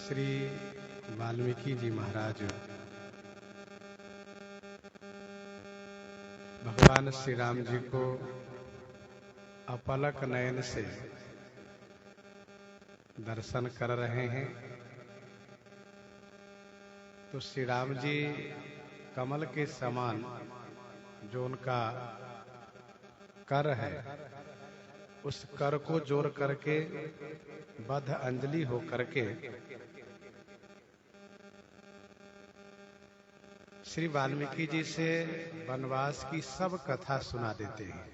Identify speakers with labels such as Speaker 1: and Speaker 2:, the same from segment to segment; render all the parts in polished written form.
Speaker 1: श्री वाल्मीकि जी महाराज भगवान श्री राम जी को अपलक नयन से दर्शन कर रहे हैं। तो श्री राम जी कमल के समान जो उनका कर है, उस कर को जोड़ करके बद्ध अंजलि हो करके श्री वाल्मीकि जी से वनवास की सब कथा सुना देते हैं।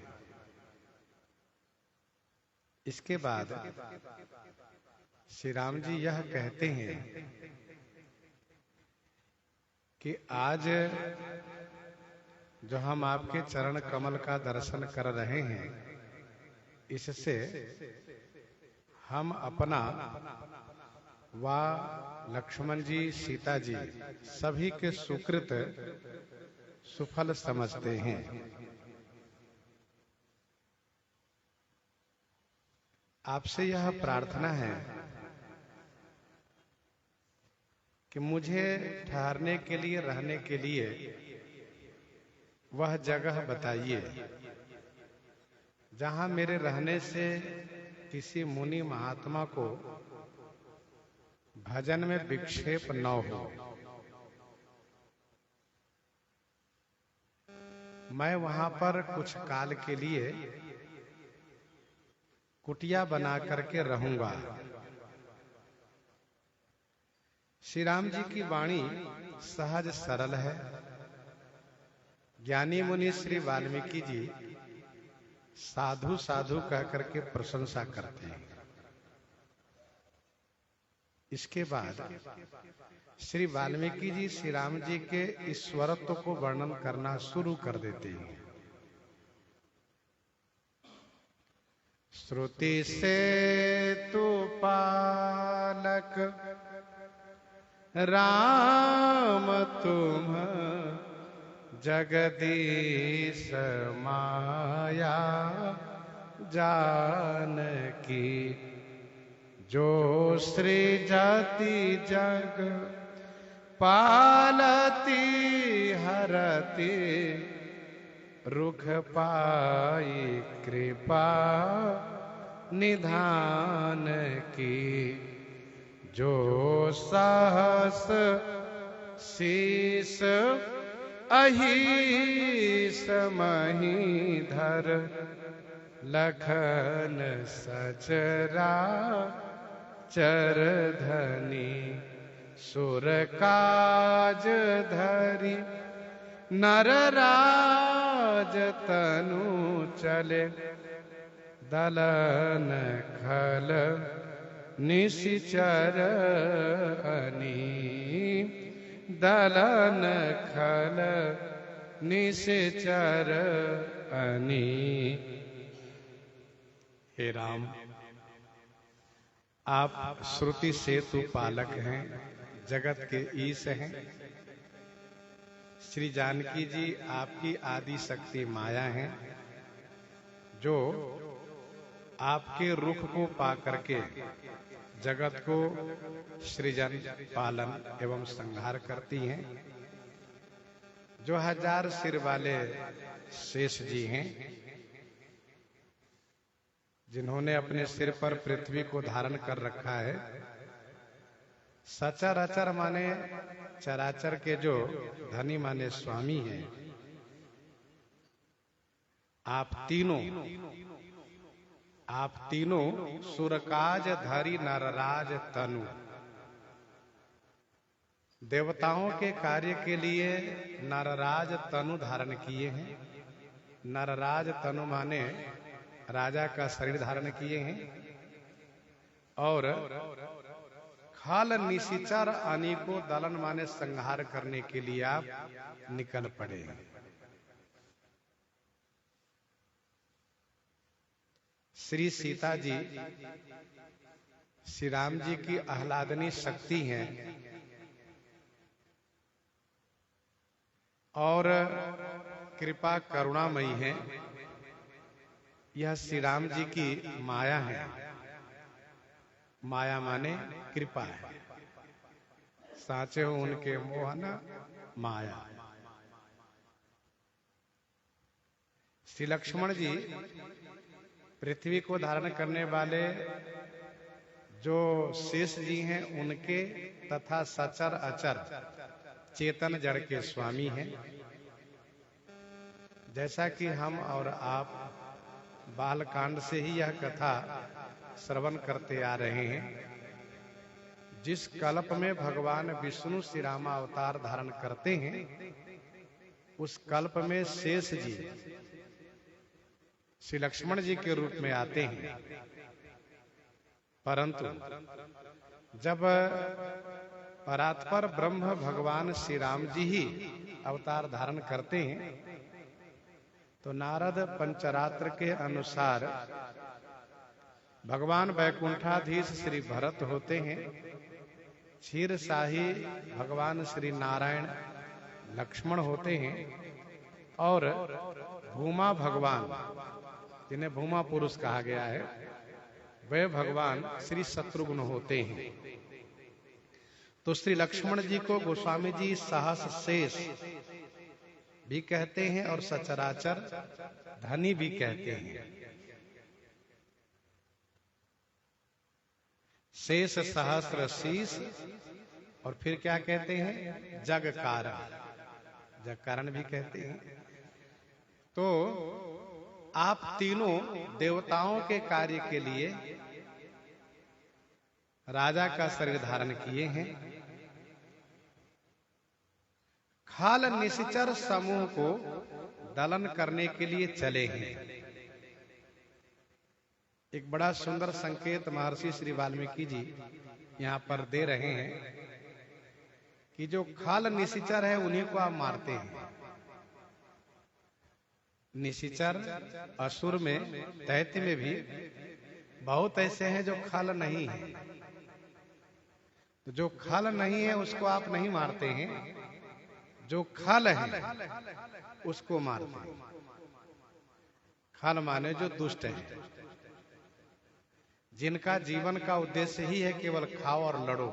Speaker 1: इसके बाद श्री राम जी यह कहते हैं कि आज जो हम आपके चरण कमल का दर्शन कर रहे हैं, इससे हम अपना व लक्ष्मण जी, सीता जी सभी के सुकृत सुफल समझते हैं। आपसे यह प्रार्थना है कि मुझे ठहरने के लिए, रहने के लिए वह जगह बताइए जहां मेरे रहने से किसी मुनि महात्मा को भजन में विक्षेप न हो। मैं वहां पर कुछ काल के लिए कुटिया बना करके रहूंगा। श्री राम जी की वाणी सहज सरल है। ज्ञानी मुनि श्री वाल्मीकि जी साधु साधु कह करके प्रशंसा करते हैं। इसके बाद श्री वाल्मीकि जी श्री राम जी के ईश्वरत्व को वर्णन करना शुरू कर देते हैं। श्रुति से तू पालक राम तुम जगदीश माया जानकी, जो सृजति जग पालती हरति, रुख पाई कृपा निधान की, जो सहस शीस अहिस महीधर, लखन सचरा चरधनी, सुर काज धरि नर राज तनु चले, दलन खल निशिचर अनि, दलन खल निशिचर अनि। हे राम, आप श्रुति सेतु पालक हैं, जगत के ईश हैं। श्री जानकी जी आपकी आदि शक्ति माया हैं, जो आपके रुख को पा करके जगत को सृजन, पालन एवं संहार करती हैं। जो हजार सिर वाले शेष जी हैं, जिन्होंने अपने सिर पर पृथ्वी को धारण कर रखा है। सचराचर माने चराचर के जो धनी माने स्वामी हैं। आप तीनों सुरकाज धरी नरराज तनु, देवताओं के कार्य के लिए नरराज तनु धारण किए हैं। नरराज तनु माने राजा का शरीर धारण किए हैं। और खाल निशिचर अनि को दलन माने संहार करने के लिए आप निकल पड़े हैं। श्री सीता जी श्री राम जी की आह्लादनी शक्ति हैं और कृपा करुणामयी है। यह श्री राम जी की माया है। माया माने कृपा है। साचे हो उनके मोहन माया। श्री लक्ष्मण जी पृथ्वी को धारण करने वाले जो शेष जी हैं उनके तथा सचर अचर चेतन जड़ के स्वामी हैं। जैसा कि हम और आप बालकांड से ही यह कथा श्रवण करते आ रहे हैं, जिस कल्प में भगवान विष्णु श्री रामा अवतार धारण करते हैं उस कल्प में शेष जी श्री लक्ष्मण जी के रूप में आते हैं। परंतु जब परात्पर ब्रह्म भगवान श्री राम जी ही अवतार धारण करते हैं तो नारद पंचरात्र के अनुसार भगवान वैकुंठाधीश श्री भरत होते हैं, क्षीर शाही भगवान श्री नारायण लक्ष्मण होते हैं और भूमा भगवान जिन्हें भूमा पुरुष कहा गया है वे भगवान श्री शत्रुघ्न होते हैं। तो श्री लक्ष्मण जी को गोस्वामी जी सहस शेष भी कहते हैं और सचराचर धनी भी कहते हैं। शेष सहस्र शीश और फिर क्या कहते हैं, जग कारण, जग कारण भी कहते हैं। तो आप तीनों देवताओं के कार्य के लिए राजा का शरीर धारण किए हैं। खाल निश्चर समूह को दलन करने के लिए चले हैं। एक बड़ा सुंदर संकेत महर्षि श्री वाल्मीकि जी यहाँ पर दे रहे हैं कि जो खाल निश्चर है उन्हीं को आप मारते हैं। निश्चर असुर में दैत्य में भी बहुत ऐसे हैं जो खाल नहीं है। तो जो खाल नहीं है उसको आप नहीं मारते हैं, जो खाल है उसको मारते हैं। खाल माने जो दुष्ट है, जिनका जीवन का उद्देश्य ही है केवल खाओ और लड़ो।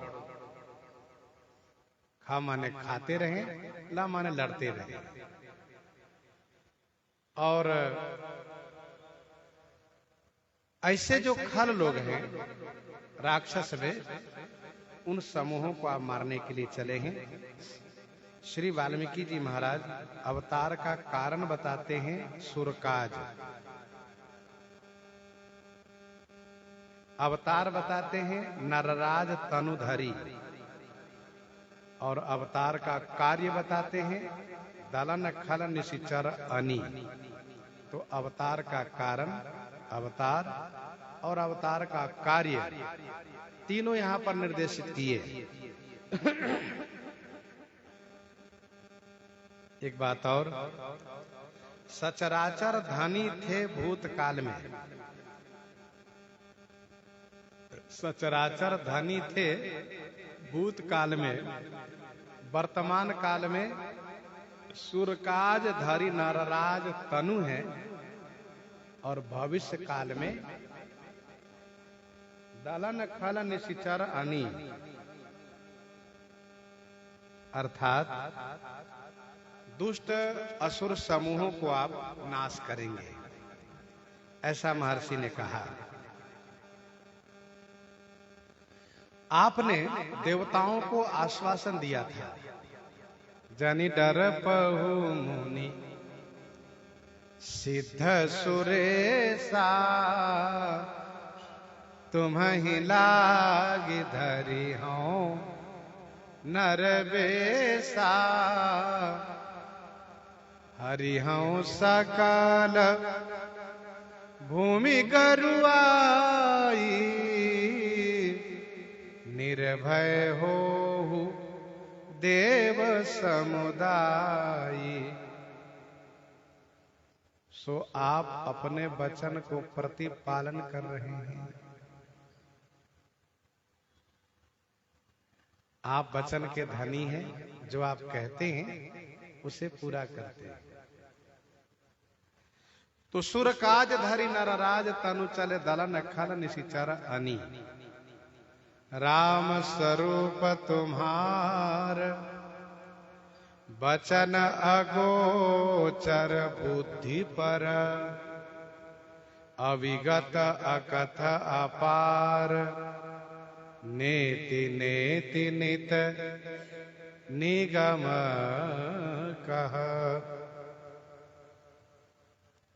Speaker 1: खा माने खाते रहें, ला माने लड़ते रहें। और ऐसे जो खल लोग हैं राक्षस में, उन समूहों को आप मारने के लिए चले हैं। श्री वाल्मीकि जी महाराज अवतार का कारण बताते हैं सुरकाज, अवतार बताते हैं नरराज तनुधरी और अवतार का कार्य बताते हैं दलन खल निशिचर अनी। तो अवतार का कारण, अवतार और अवतार का कार्य तीनों यहाँ पर निर्देशित किए। एक बात और, सचराचर धनी थे भूतकाल में, सचराचर धनी थे भूतकाल में, वर्तमान काल में सुरकाज धरी नरराज तनु है और भविष्य काल में दलन खल निशिचर अनी, अर्थात दुष्ट असुर समूहों को आप नाश करेंगे, ऐसा महर्षि ने कहा। आपने देवताओं को आश्वासन दिया था, जनि डर पहु मुनि सिद्ध सुरेशा, तुम्हि लागी धरी हूं नर बेसा, हरि हूं सकल भूमि गरुआई, निर्भय होहु देव समुदायी। सो आप अपने वचन को प्रतिपालन कर रहे हैं। आप वचन के धनी हैं, जो आप कहते हैं उसे पूरा करते हैं। तो सुरकाज धरि नरराज तनु चले दलन खल निशिचर अनी। राम स्वरूप तुम्हार बचन अगोचर बुद्धि पर अविगत अकथ अपार नेति नेति नित निगम कह।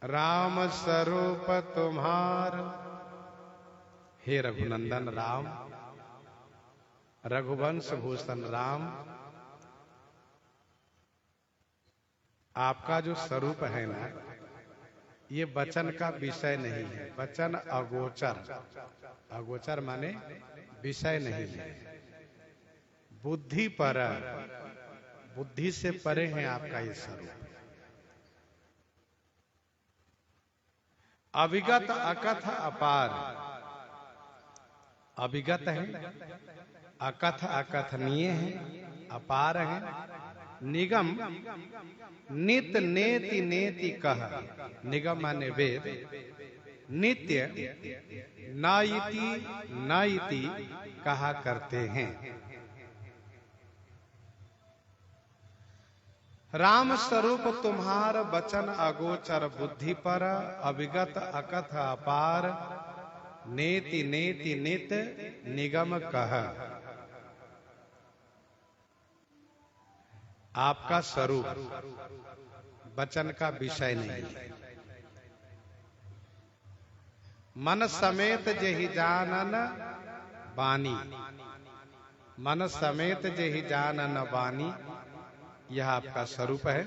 Speaker 1: राम स्वरूप तुम्हार, हे रघुनंदन राम, रघुवंश भूषण राम, आपका जो स्वरूप है ना, ये वचन का विषय नहीं है। वचन अगोचर, अगोचर माने विषय नहीं है। बुद्धि पर, बुद्धि से परे है आपका ये स्वरूप। अविगत अकथ अपार, अविगत है, अकथ अकथनीय है, अपार है। निगम नित नेति नेति कह, निगम माने वेद, नित्य नाइति नाइति कहा करते हैं। राम स्वरूप तुम्हार बचन अगोचर बुद्धि पर अविगत अकथ अपार नेति नेति नित निगम कह। आपका स्वरूप वचन का विषय नहीं है। मन समेत जेहि जानन बानी, मन समेत जेहि जानन बानी, यह आपका स्वरूप है।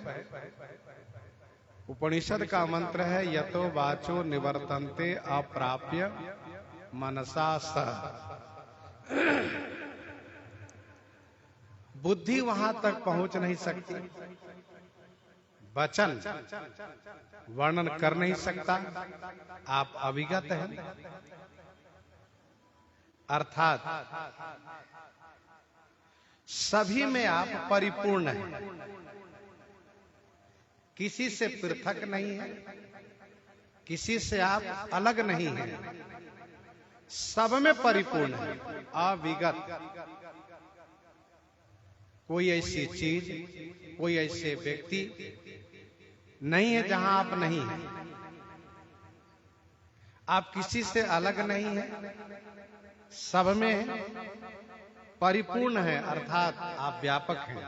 Speaker 1: उपनिषद का मंत्र है, यतो वाचो निवर्तन्ते अप्राप्य मनसा सह। बुद्धि वहां तक पहुंच नहीं सकती, वचन वर्णन कर नहीं सकता। आप अविगत हैं, अर्थात सभी में आप परिपूर्ण हैं, किसी से पृथक नहीं है, किसी से आप अलग नहीं हैं, सब में परिपूर्ण है, अविगत। कोई ऐसी चीज, कोई ऐसे व्यक्ति नहीं है जहां आप नहीं हैं। आप किसी से अलग नहीं है, सब में है, परिपूर्ण है, अर्थात आप व्यापक हैं,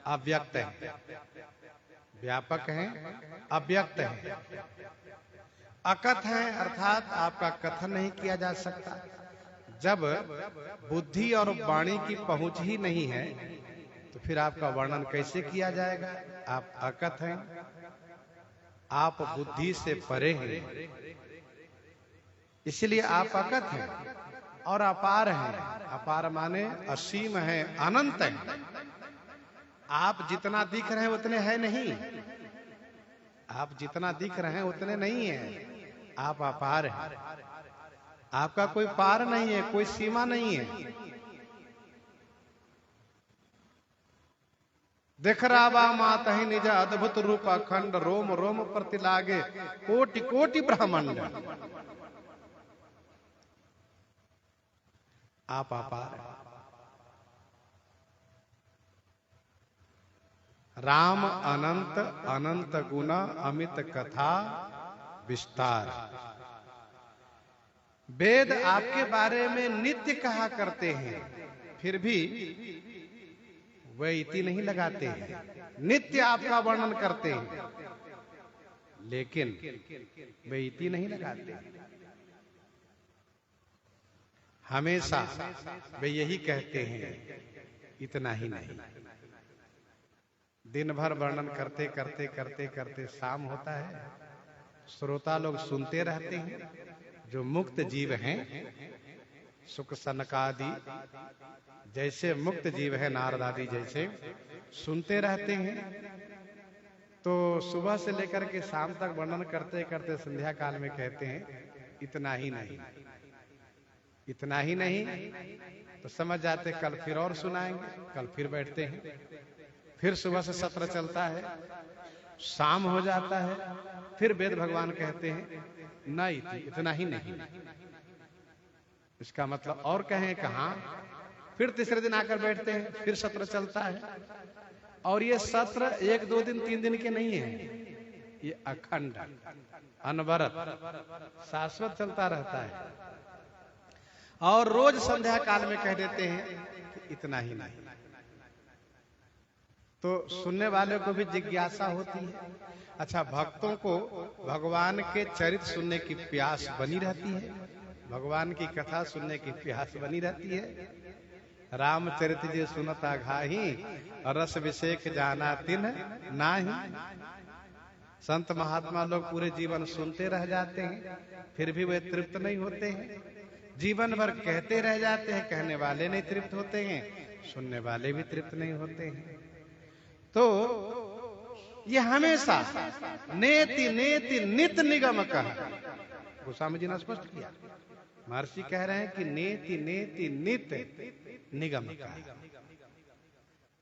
Speaker 1: अव्यक्त हैं। व्यापक हैं, अव्यक्त हैं, अकथ हैं, अर्थात आपका कथन नहीं किया जा सकता। जब बुद्धि और वाणी की पहुंच ही नहीं है तो फिर आपका वर्णन कैसे किया जाएगा? आप अकथ हैं, आप बुद्धि से परे हैं, इसलिए आप अकथ हैं। और अपार हैं, अपार माने असीम है, अनंत है। आप जितना दिख रहे हैं उतने है नहीं, आप जितना दिख रहे हैं उतने नहीं है, आप अपार हैं। आपका कोई पार नहीं है, कोई सीमा नहीं है। देख रावा मात ही निज अद्भुत रूप अखंड, रोम रोम प्रति लागे कोटि कोटि ब्रह्मांड। आप अपार हैं। राम अनंत अनंत गुना अमित कथा विस्तार। वेद आपके बारे में नित्य कहा करते हैं, फिर भी वे इति नहीं लगाते हैं। नित्य आपका वर्णन करते हैं, लेकिन वे इति नहीं लगाते। हमेशा वे यही कहते हैं, इतना ही नहीं। दिन भर वर्णन करते करते करते करते शाम होता है, श्रोता लोग सुनते रहते हैं। जो मुक्त जीव हैं, सुख सनकादि जैसे मुक्त जीव है, नारद आदि जैसे सुनते रहते हैं। तो सुबह से लेकर के शाम तक वर्णन करते करते संध्या काल में कहते हैं, इतना ही नहीं, इतना ही नहीं। तो समझ जाते कल फिर और सुनाएंगे। कल फिर बैठते हैं, फिर सुबह से सत्र चलता है, शाम हो जाता है, फिर वेद भगवान कहते हैं नहीं, इतना ही नहीं। इसका मतलब और कहें कहां, फिर तीसरे दिन आकर बैठते हैं, फिर सत्र चलता है। और ये सत्र 1 2 दिन 3 दिन के नहीं है, ये अखंड अनवरत शाश्वत चलता रहता है। और रोज संध्या काल में कह देते हैं कि इतना ही नहीं, तो सुनने वाले को भी जिज्ञासा होती है। अच्छा, भक्तों को भगवान के चरित्र सुनने की प्यास बनी रहती है, भगवान की कथा सुनने की प्यास बनी रहती है। रामचरित जी सुनता घाही, रस विषेक जाना तिन नाही। संत महात्मा लोग पूरे जीवन सुनते रह जाते हैं, फिर भी वे तृप्त नहीं होते हैं। जीवन भर कहते रह जाते हैं, कहने वाले नहीं तृप्त होते हैं, सुनने वाले भी तृप्त नहीं होते हैं। तो ये हमेशा नेति नेति नित निगम कहा, गोस्वामी जी ने स्पष्ट किया। महर्षि कह रहे हैं कि नेति नेति नित निगम कहा।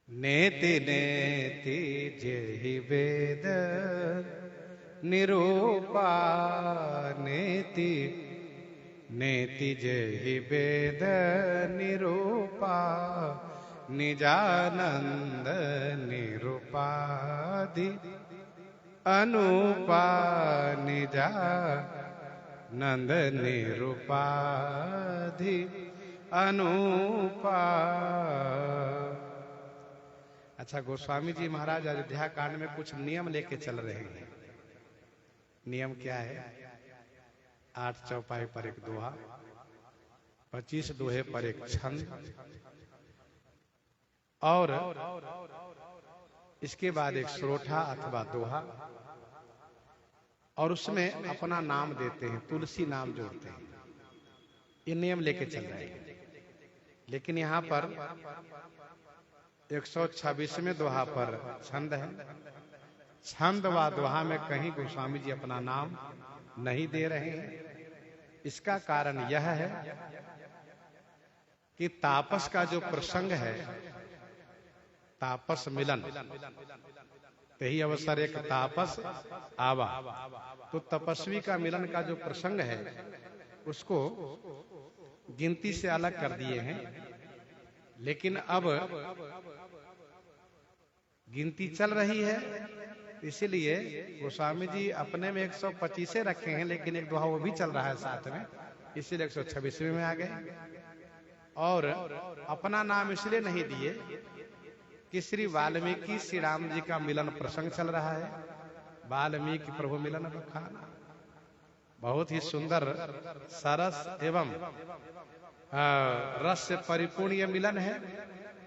Speaker 1: नेति नेति जेहि वेद निरूपा, नेति नेति जेहि वेद निरूपा, निजानंद निरूपाधि अनुपा, निजानंद निरूपाधि अनुपा। अच्छा, गोस्वामी जी महाराज अयोध्या कांड में कुछ नियम लेके चल रहे हैं। नियम क्या है? 8 चौपाई पर एक दोहा, 25 दोहे पर एक छंद, और इसके बाद एक श्रोठा अथवा दोहा, और उसमें अपना नाम देते हैं, तुलसी नाम जोड़ते हैं। ये नियम लेके चल रहे हैं। लेकिन यहाँ पर 126वें दोहा पर छंद है। छंद व दोहा में कहीं गोस्वामी जी अपना नाम नहीं दे रहे हैं। इसका कारण यह है कि तापस का जो प्रसंग है, तापस मिलन, यही अवसर एक तापस आवा, तो तपस्वी का मिलन का जो प्रसंग है उसको गिनती से अलग कर दिए हैं। लेकिन अब गिनती चल रही है, इसीलिए गोस्वामी जी अपने में 125 रखे हैं, लेकिन एक दोहा वो भी चल रहा है साथ में, इसीलिए 126वें में आ गए। और अपना नाम इसलिए नहीं दिए कि श्री वाल्मीकि श्री राम जी का मिलन प्रसंग चल रहा है। वाल्मीकि प्रभु मिलन बखाना, बहुत ही सुंदर सरस एवं रस से परिपूर्ण यह मिलन है।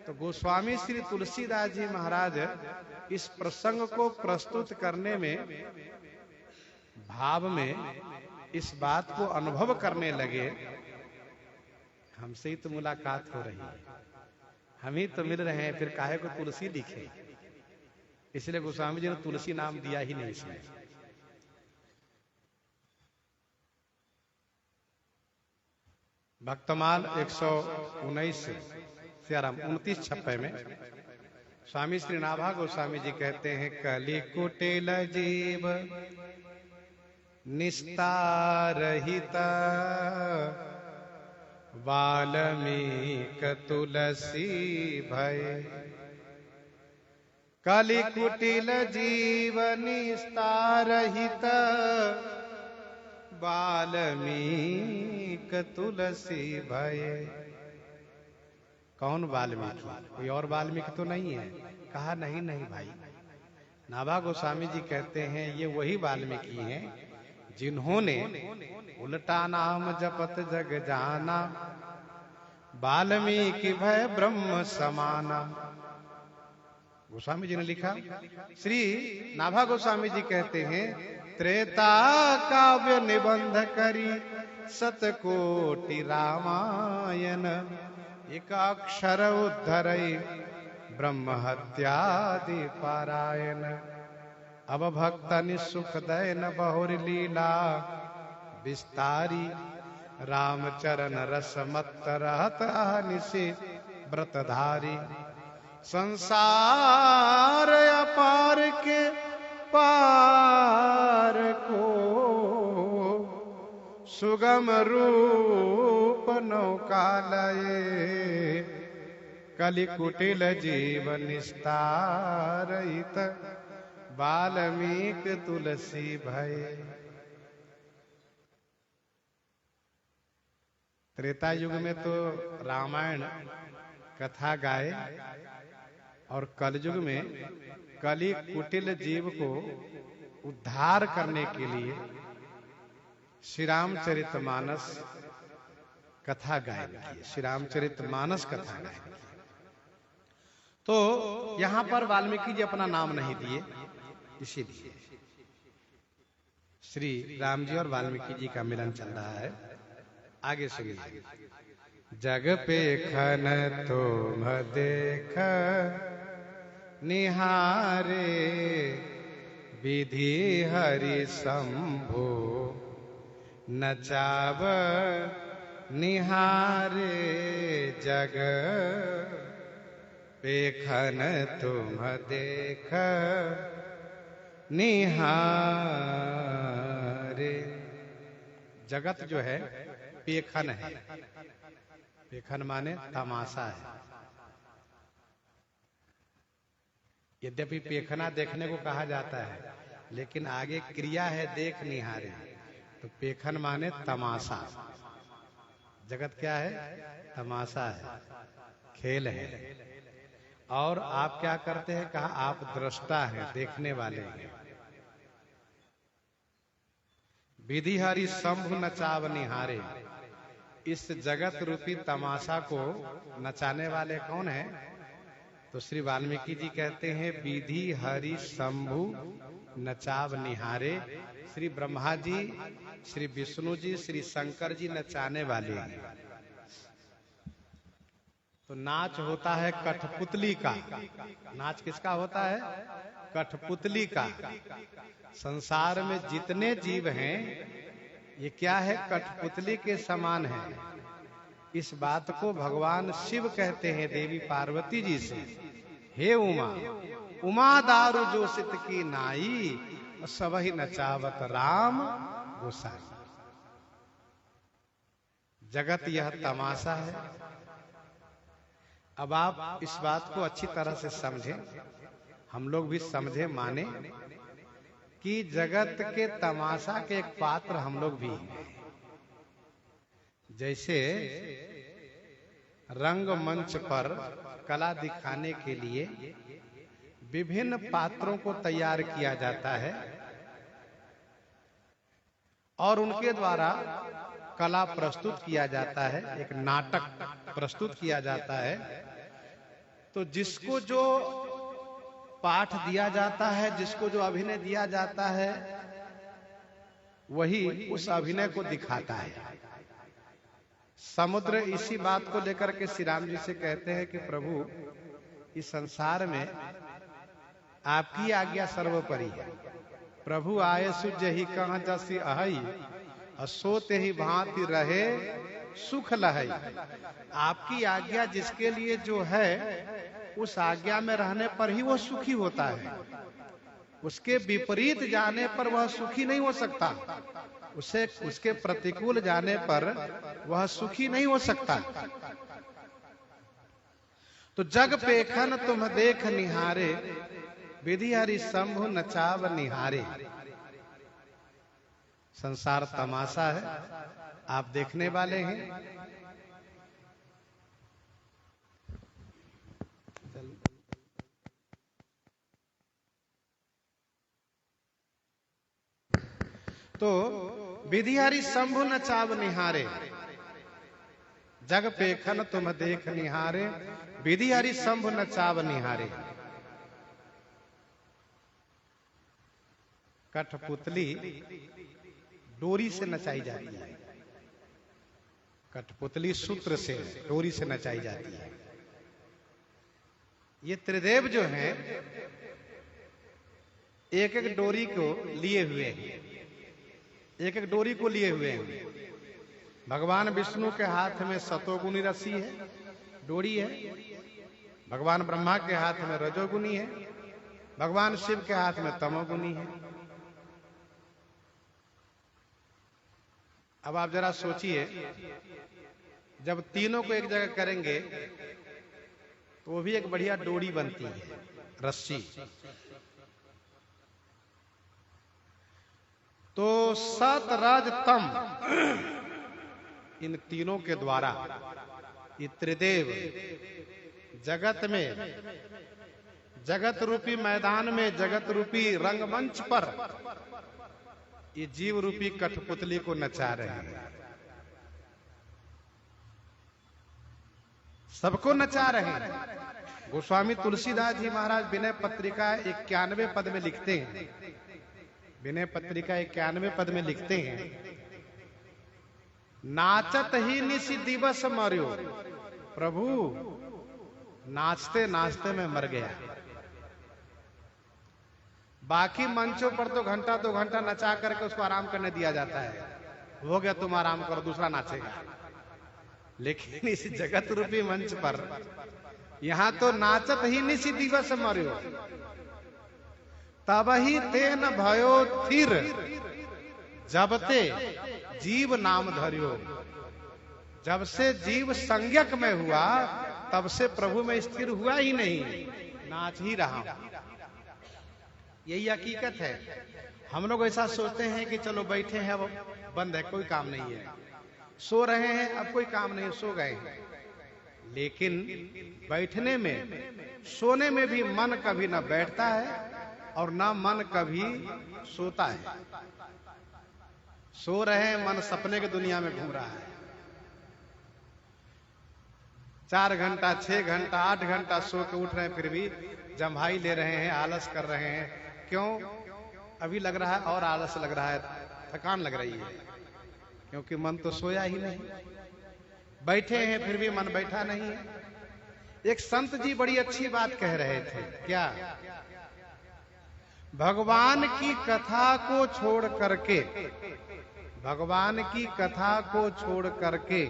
Speaker 1: तो गोस्वामी श्री तुलसीदास जी महाराज इस प्रसंग को प्रस्तुत करने में, भाव में इस बात को अनुभव करने लगे, हमसे ही तो मुलाकात हो रही है, हम ही तो मिल रहे हैं, फिर काहे को तुलसी लिखे। इसलिए गोस्वामी जी ने तुलसी नाम दिया ही नहीं इसमें। भक्तमाल 119 से 29-26 में स्वामी श्री नाभा गोस्वामी जी कहते हैं, कलि कुटिल जीव निस्तारहित, वाल्मीकि तुलसी भय। कलि कुटिल जीव निस्तारहित, वाल्मीकि तुलसी भय। कौन वाल्मीकि? कोई और वाल्मीकि तो नहीं है? कहा नहीं नहीं भाई, नाभा गोस्वामी जी कहते हैं ये वही वाल्मीकि हैं जिन्होंने उल्टा नाम जपत जग जाना, वाल्मीकि भय ब्रह्म समाना। गोस्वामी जी ने लिखा, श्री नाभा गोस्वामी जी कहते हैं, त्रेता काव्य निबंध करी सतकोटि रामायण, एक अक्षर उद्धरई ब्रह्म हत्यादि पारायण। अब भक्तनि सुख दैन बहुर लीला विस्तारी, रामचरण रस मत रहत अहनिशि व्रतधारी। संसार अपार के पार को सुगम रूप नौकालये कलि कुटिल जीव निस्तारित वाल्मीकि तुलसी भय। त्रेता युग में तो रामायण कथा गाए और कलयुग में कलि कुटिल जीव को उद्धार करने के लिए श्री रामचरितमानस कथा गायन की, श्री रामचरितमानस कथा गायन की। तो यहां पर वाल्मीकि जी अपना नाम नहीं दिए, इसीलिए श्री राम जी और वाल्मीकि जी का मिलन चल रहा है। आगे सुनिए। जग पेखन तुम देख निहारे विधि हरि शंभु नचाव निहारे। जग पेखन तुम देख निहारे। जगत जो है पेखन है। पेखन माने तमाशा है। यद्यपि पेखना देखने को कहा जाता है, लेकिन आगे क्रिया है देख निहारे, तो पेखन माने तमाशा। जगत क्या है? तमाशा है, खेल है। और आप क्या करते हैं? कहा आप दृष्टा हैं, देखने वाले हैं। विधि हरि शंभु नचाव निहारे। इस जगत रूपी तमाशा को नचाने वाले कौन है? तो श्री वाल्मीकि जी कहते हैं विधि हरि शंभु नचाव निहारे। श्री ब्रह्मा जी, श्री विष्णु जी, श्री शंकर जी नचाने वाले हैं। तो नाच होता है कठपुतली का। नाच किसका होता है? कठपुतली का। संसार में जितने जीव हैं ये क्या है? कठपुतली के समान है। इस बात को भगवान शिव कहते हैं देवी पार्वती जी से, हे उमा, उमा दारू जोशित की नाई सबहि नचावत राम गोसाई। जगत यह तमाशा है। अब आप इस बात को अच्छी तरह से समझें, हम लोग भी समझे, माने कि जगत के तमाशा के एक पात्र हम लोग भी हैं। जैसे रंगमंच पर कला दिखाने के लिए विभिन्न पात्रों को तैयार किया जाता है और उनके द्वारा कला प्रस्तुत किया जाता है, एक नाटक प्रस्तुत किया जाता है। तो जिसको जो पाठ दिया जाता है, जिसको जो अभिनय दिया जाता है, वही उस अभिनय को दिखाता है। समुद्र इसी बात को लेकर के श्री राम जी से कहते हैं कि प्रभु, इस संसार में आपकी आज्ञा सर्वोपरि है। प्रभु आए सुज ही कहाँ जसी अहई, सोते ही भांति रहे सुख लहई। आपकी आज्ञा जिसके लिए जो है, उस आज्ञा में रहने पर ही वो सुखी होता है। उसके विपरीत जाने पर वह सुखी नहीं हो सकता। उसके प्रतिकूल जाने पर वह सुखी नहीं हो सकता। तो जग पेखन तुम देख निहारे, विधि हरि शंभु नचाव निहारे। संसार तमाशा है, आप देखने वाले हैं। तो विधि हरि शंभु नचाव निहारे। जग पेखन तुम देख निहारे, विधि हरि शंभु नचाव निहारे। कठपुतली डोरी से नचाई जाती है। कठपुतली सूत्र से, डोरी से नचाई जाती है। ये त्रिदेव जो हैं एक एक डोरी को लिए हुए हैं, एक एक डोरी को लिए हुए हैं। भगवान विष्णु के हाथ में सतोगुनी रस्सी है, डोरी है। भगवान ब्रह्मा के हाथ में रजोगुनी है। भगवान शिव के हाथ में तमोगुनी है। अब आप जरा सोचिए, जब तीनों को एक जगह करेंगे तो वो भी एक बढ़िया डोरी बनती है, रस्सी। तो सत रज तम, इन तीनों के द्वारा ये त्रिदेव जगत में, जगत रूपी मैदान में, जगत रूपी रंगमंच पर ये जीव रूपी कठपुतली को नचा रहे हैं, सबको नचा रहे हैं। गोस्वामी तुलसीदास जी महाराज विनय पत्रिका 91 पद में लिखते हैं, विनय पत्रिका 91 पद में लिखते हैं, नाचत ही निशि दिवस मर्यो, प्रभु नाचते नाचते मैं मर गया। बाकी मंचों पर तो घंटा 2 घंटा नचा करके उसको आराम करने दिया जाता है, हो गया तुम आराम करो, दूसरा नाचेगा। लेकिन इस जगत रूपी मंच पर यहां तो नाचत ही निशि दिवस मर्यो, तब ही तेन भयो थिर, जब ते जीव नाम धर्यो। जब से जीव संज्ञक में हुआ तब से प्रभु में स्थिर हुआ ही नहीं, नाच ही रहा। यही हकीकत है। हम लोग ऐसा सोचते हैं कि चलो बैठे हैं, वो बंद है, कोई काम नहीं है, सो रहे हैं, अब कोई काम नहीं, सो गए हैं। लेकिन बैठने में, सोने में भी मन कभी न बैठता है और न मन कभी सोता है। सो रहे हैं, मन सपने की दुनिया में घूम रहा है। 4 घंटा, 6 घंटा, 8 घंटा सो के उठ रहे हैं, फिर भी जम्हाई ले रहे हैं, आलस कर रहे हैं। क्यों? अभी लग रहा है और आलस लग रहा है, थकान लग रही है, क्योंकि मन तो सोया ही नहीं। बैठे हैं फिर भी मन बैठा नहीं है। एक संत जी बड़ी अच्छी बात कह रहे थे, क्या? भगवान की कथा को छोड़ करके, भगवान की कथा को छोड़ करके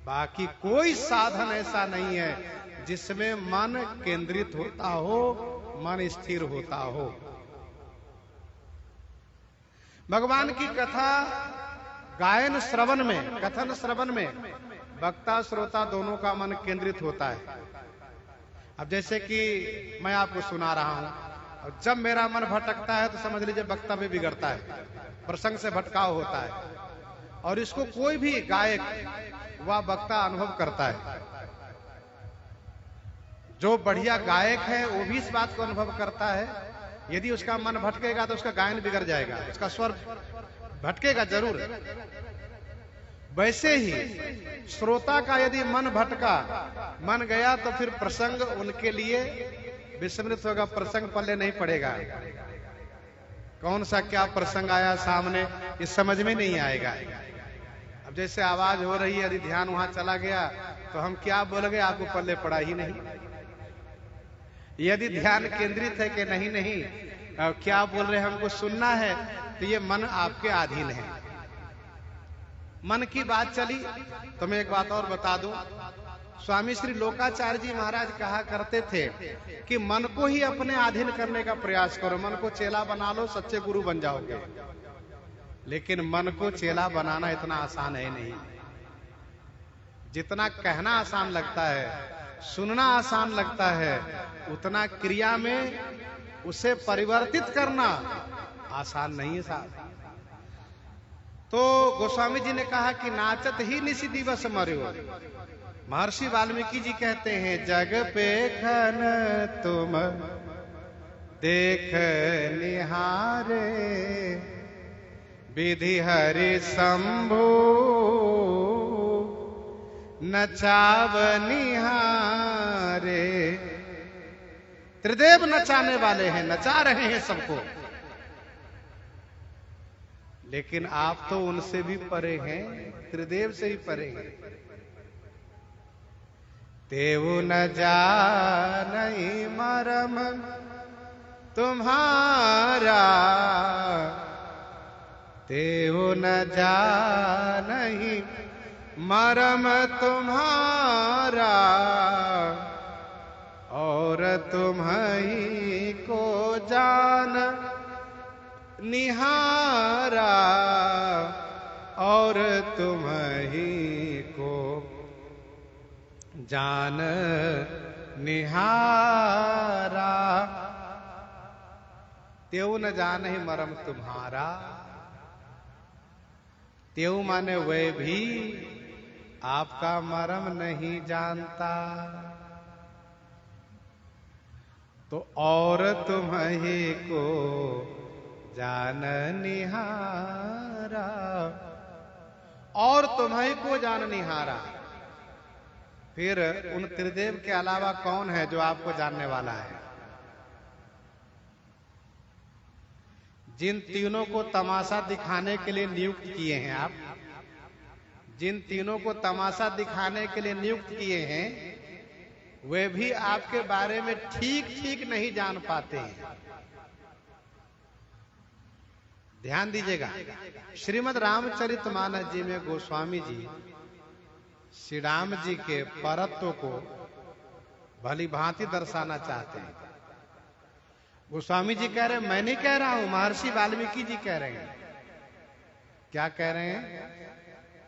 Speaker 1: बाकी कोई साधन ऐसा नहीं है जिसमें मन केंद्रित होता हो, मन स्थिर होता हो। भगवान की कथा गायन श्रवण में, कथन श्रवण में वक्ता श्रोता दोनों का मन केंद्रित होता है। अब जैसे कि मैं आपको सुना रहा हूं, और जब मेरा मन भटकता है तो समझ लीजिए वक्ता भी बिगड़ता है, प्रसंग से भटकाव होता है। और इसको कोई भी गायक वह वक्ता अनुभव करता है। जो बढ़िया गायक है वो भी इस बात को अनुभव करता है। यदि उसका मन भटकेगा तो उसका गायन बिगड़ जाएगा, उसका स्वर भटकेगा जरूर। वैसे ही श्रोता का यदि मन भटका, मन गया, तो फिर प्रसंग उनके लिए विस्मृत होगा, प्रसंग पल्ले नहीं पड़ेगा। कौन सा क्या प्रसंग आया सामने, ये समझ में नहीं आएगा। अब जैसे आवाज हो रही है, यदि ध्यान वहां चला गया तो हम क्या बोल गए आपको पल्ले पड़ा ही नहीं। यदि ध्यान केंद्रित है कि नहीं नहीं क्या बोल रहे हैं हमको सुनना है, तो ये मन आपके अधीन है। मन की बात चली तो मैं एक बात और बता दूं, स्वामी श्री लोकाचार्य जी महाराज कहा करते थे कि मन को ही अपने अधीन करने का प्रयास करो, मन को चेला बना लो, सच्चे गुरु बन जाओगे। लेकिन मन को चेला बनाना इतना आसान है नहीं। जितना कहना आसान लगता है, सुनना आसान लगता है, उतना क्रिया में उसे परिवर्तित करना आसान नहीं है साहब। तो गोस्वामी जी ने कहा कि नाचत ही निशि दिवस मर्यो। महर्षि वाल्मीकि जी कहते हैं, जग पे खन तुम देख निहारे, विधि हरि शंभु नचाव निहारे। त्रिदेव नचाने वाले हैं, नचा रहे हैं सबको। लेकिन आप तो उनसे भी परे हैं, त्रिदेव से ही परे हैं। तेऊ न जानई मरम तुम्हारा, तेऊ न जानई मरम तुम्हारा, और तुम्हीं को जान निहारा। और तुम ही को जान निहारा, त्यों न जान ही मरम तुम्हारा। त्यों माने वे भी आपका मरम नहीं जानता, तो और तुम ही को जान निहारा, और तुम्हें को जान निहारा। फिर उन त्रिदेव के अलावा कौन है जो आपको जानने वाला है? जिन तीनों को तमाशा दिखाने के लिए नियुक्त किए हैं आप, जिन तीनों को तमाशा दिखाने के लिए नियुक्त किए हैं, वे भी आपके बारे में ठीक ठीक नहीं जान पाते हैं। ध्यान दीजिएगा, श्रीमद् रामचरितमानस जी में गोस्वामी जी श्री राम जी के परत्व को भली भांति दर्शाना चाहते हैं। गोस्वामी जी कह रहे हैं, मैं नहीं कह रहा हूं, महर्षि वाल्मीकि जी कह रहे हैं। क्या कह रहे हैं?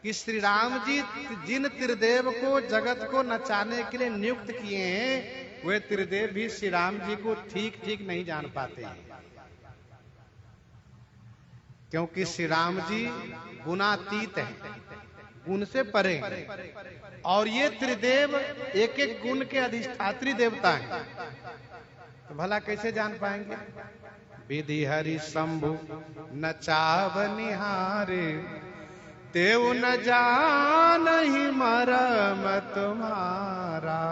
Speaker 1: कि श्री राम जी जिन त्रिदेव को जगत को नचाने के लिए नियुक्त किए हैं, वे त्रिदेव भी श्री राम जी को ठीक ठीक नहीं जान पाते हैं, क्योंकि श्री राम जी गुणातीत हैं, गुण से परे हैं, और ये त्रिदेव एक एक गुण के अधिष्ठात्री देवता हैं। तो भला कैसे जान पाएंगे? विधि हरि शंभु नचाव निहारे, तेऊ न जान ही मरम तुम्हारा,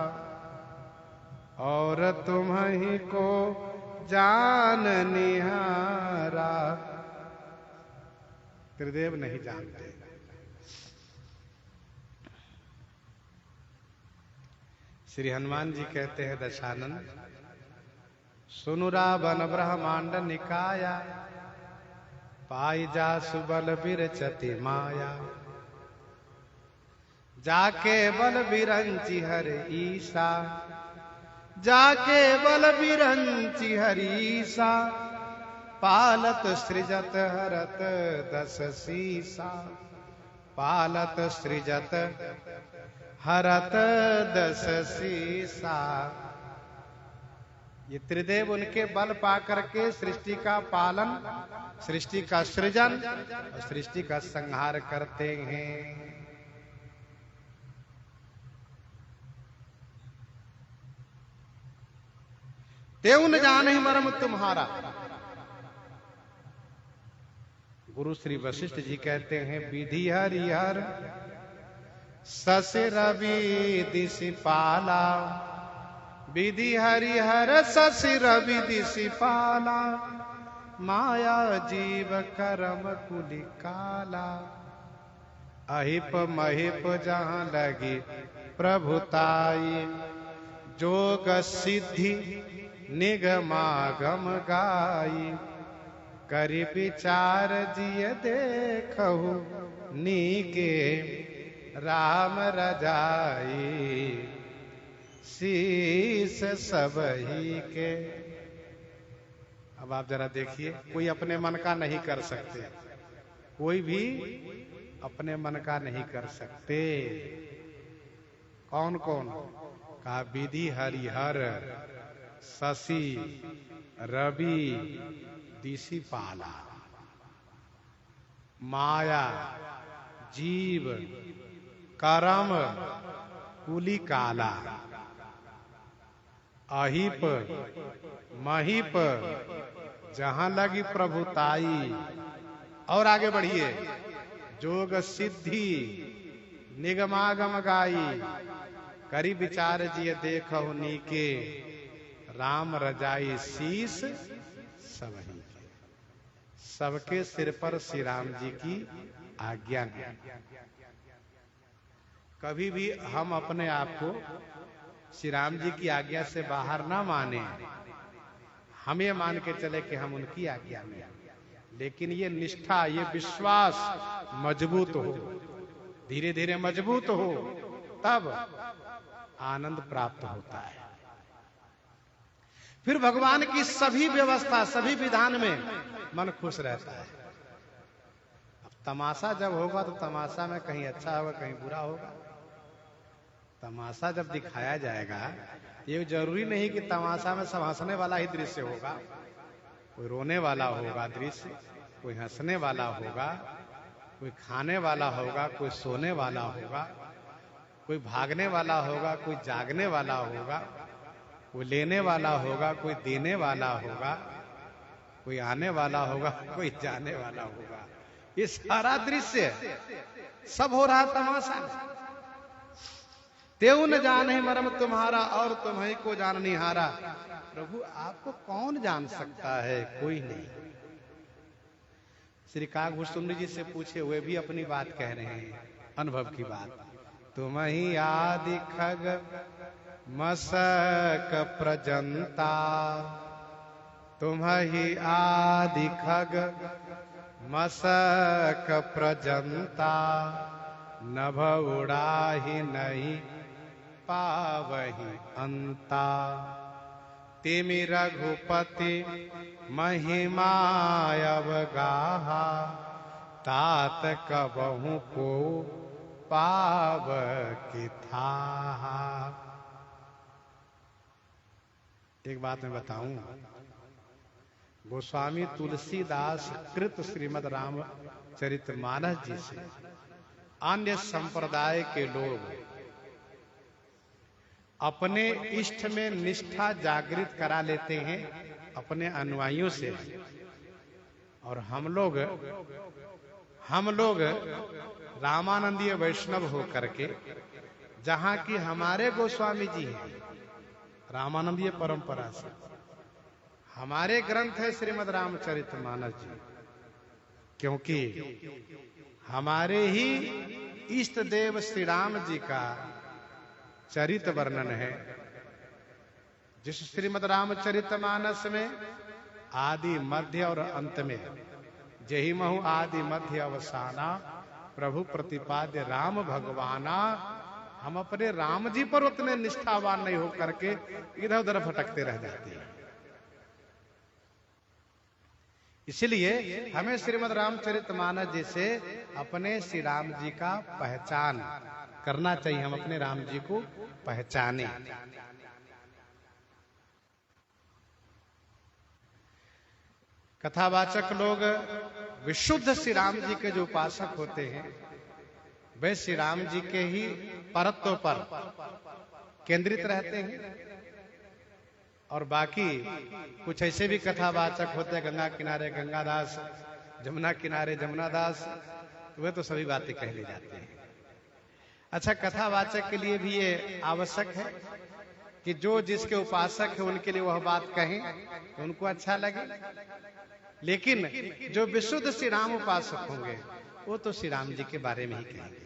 Speaker 1: और तुम ही को जान निहारा। त्रिदेव नहीं जानते। श्री हनुमान जी कहते हैं, दशानन सुनुरा बन ब्रह्मांड निकाया, पाई जा सुबल बिरचति माया, जाके बल बिरंची हर ईसा, जाके बल बिरंची हर ईसा, पालत सृजत हरत दस सीसा, पालत सृजत हरत दस सीसा। ये त्रिदेव उनके बल पाकर के सृष्टि का पालन, सृष्टि का सृजन और सृष्टि का संहार करते हैं। तेऊ न जाने मरम तुम्हारा। गुरु श्री वशिष्ठ जी कहते हैं, विधि हरिहर शशि रवि दिशिपाला, विधि हरिहर शशि रवि दिशिपाला, माया जीव करम कुलिकाला, अहिप महिप जहां लगी प्रभुताई, जोग सिद्धि निगमागम गाई, करि विचार जिय देखहु नीके, राम रजाई शीस सबही के। अब आप जरा देखिए, कोई अपने मन का नहीं कर सकते, कोई भी अपने मन का नहीं कर सकते। कौन कौन? कहा विधि हरिहर शशि रवि दिशिपाला, माया जीव करम कुलिकाला, अहिप महिप जहां लगी प्रभुताई। और आगे बढ़िए, जोग सिद्धि निगमागम गाई, करी विचार जिय देखहु नीके, राम रजाई शीस सबही के। सबके सिर पर श्री राम जी की आज्ञा है। कभी भी हम अपने आप को श्री राम जी की आज्ञा से बाहर ना माने, हम ये मान के चले कि हम उनकी आज्ञा में, लेकिन ये निष्ठा, ये विश्वास मजबूत हो, धीरे धीरे मजबूत हो, तब आनंद प्राप्त होता है। फिर भगवान की सभी व्यवस्था, सभी विधान में मन खुश रहता है। अब तमाशा जब होगा तो तमाशा में कहीं अच्छा होगा कहीं बुरा होगा। तमाशा जब दिखाया जाएगा, ये जरूरी नहीं कि तमाशा में सब हंसने वाला ही दृश्य होगा। कोई रोने वाला होगा दृश्य, कोई हंसने वाला होगा, कोई खाने वाला होगा, कोई सोने वाला होगा, कोई भागने वाला होगा, कोई जागने वाला होगा, कोई लेने वाला होगा, कोई देने वाला होगा, कोई आने वाला होगा, कोई जाने वाला होगा। ये सारा दृश्य सब हो रहा तमाशा में। तेऊ न जाने मरम तुम्हारा और तुम्हें को जान निहारा। प्रभु आपको कौन जान सकता है? कोई नहीं। श्री काकभूषुंड जी से पूछे, वे भी अपनी बात कह रहे हैं, अनुभव की बात। तुम ही आदि खग मसक प्रजंता, तुम ही आदि खग मसक प्रजंता, नभ उड़ाहि नहीं पावहि अंता। तिमि रघुपति महिमा अवगाहा, तात कबहु को पाव की थाहा। एक बात मैं बताऊं, गोस्वामी तुलसीदास कृत श्रीमद् रामचरितमानस जी से अन्य संप्रदाय के लोग अपने इष्ट में निष्ठा जागृत करा लेते हैं अपने अनुयायियों से, और हम लोग रामानंदीय वैष्णव हो करके, जहां की हमारे गोस्वामी जी हैं रामानंदीय परंपरा से, हमारे ग्रंथ है श्रीमद् रामचरितमानस जी, क्योंकि हमारे ही इष्ट देव श्री राम जी का चरित वर्णन है। जिस श्रीमद् रामचरितमानस में आदि मध्य और अंत में जही महु आदि मध्य अवसाना, प्रभु प्रतिपाद्य राम भगवाना, हम अपने राम जी पर उतने निष्ठावान नहीं हो करके इधर उधर भटकते रह जाते हैं। इसलिए हमें श्रीमद् रामचरितमानस जी से अपने श्री राम जी का पहचान करना चाहिए। हम अपने राम जी को पहचाने। कथावाचक लोग विशुद्ध श्री राम जी के जो उपासक होते हैं, वे श्री राम जी के ही परत्व पर केंद्रित रहते हैं, और बाकी कुछ ऐसे भी कथावाचक होते हैं, गंगा किनारे गंगादास, जमुना किनारे जमुनादास, वे तो सभी बातें कह ली जाती हैं। अच्छा, कथावाचक के लिए भी ये आवश्यक है कि जो जिसके उपासक है उनके लिए वह बात कहें तो उनको अच्छा लगे, लेकिन जो विशुद्ध श्री राम उपासक होंगे वो तो श्री राम जी के बारे में ही कहेंगे।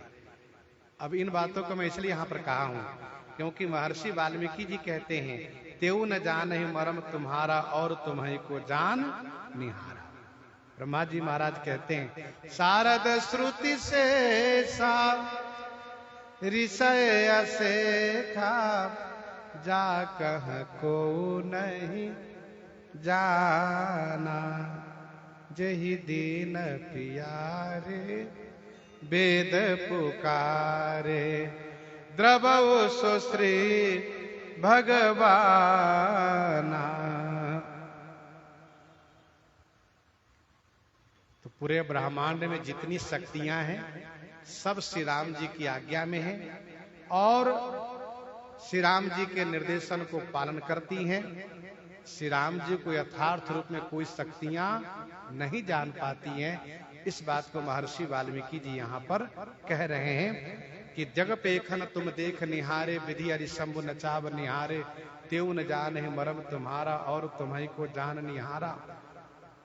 Speaker 1: अब इन बातों को मैं इसलिए यहाँ पर कहा हूँ क्योंकि महर्षि वाल्मीकि जी कहते हैं, तेऊ न जानहि मरम तुम्हारा और तुम्हें को जान निहारा। ब्रह्मा जी महाराज कहते हैं, शारद श्रुति से सा ऋषय शेखा, जा कह को नहीं जाना, जही दीन पियारे वेद पुकारे, द्रवौ सुश्री भगवाना। तो पूरे ब्रह्मांड में जितनी शक्तियां हैं सब श्री राम जी की आज्ञा में है और श्री राम जी के निर्देशन को पालन करती हैं। श्री राम जी को यथार्थ रूप में कोई शक्तियां नहीं जान पाती हैं। इस बात को महर्षि वाल्मीकि जी यहाँ पर कह रहे हैं कि जग पेखन तुम देख निहारे, विधि अरि शंभु नचाव निहारे, तेऊ न जाने मरम तुम्हारा और तुम्हें को जान निहारा।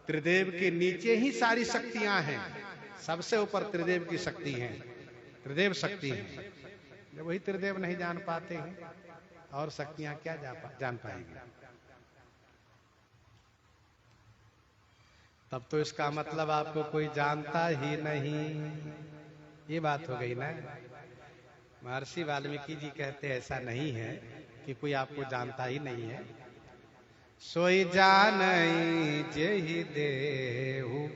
Speaker 1: त्रिदेव के नीचे ही सारी शक्तियां हैं, सबसे ऊपर त्रिदेव की शक्ति है, त्रिदेव शक्ति है। जब वही त्रिदेव नहीं जान पाते हैं और शक्तियां क्या जान पाएंगी? तब तो इसका मतलब आपको कोई जानता ही नहीं, ये बात हो गई ना। महर्षि वाल्मीकि जी कहते हैं ऐसा नहीं है कि कोई आपको जानता ही नहीं है। सोई जानई जेहि देहु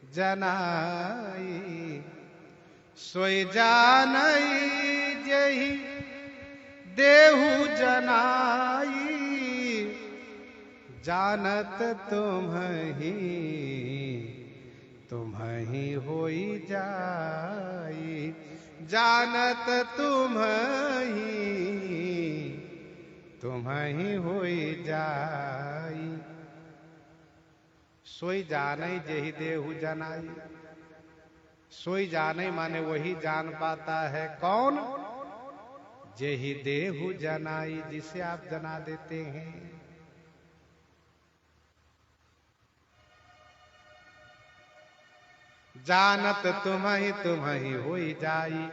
Speaker 1: जनाई। सोई जानई जेहि देहु जनाई, जानत तुम्हि होई जाई। जानत तुम्हि होई जाई। सोई जानई जेहि देहु जनाई। सोई जानई माने वही जान पाता है, कौन? जेहि देहु जनाई, जिसे आप जना देते हैं। जानत तुम्हि होई जाई।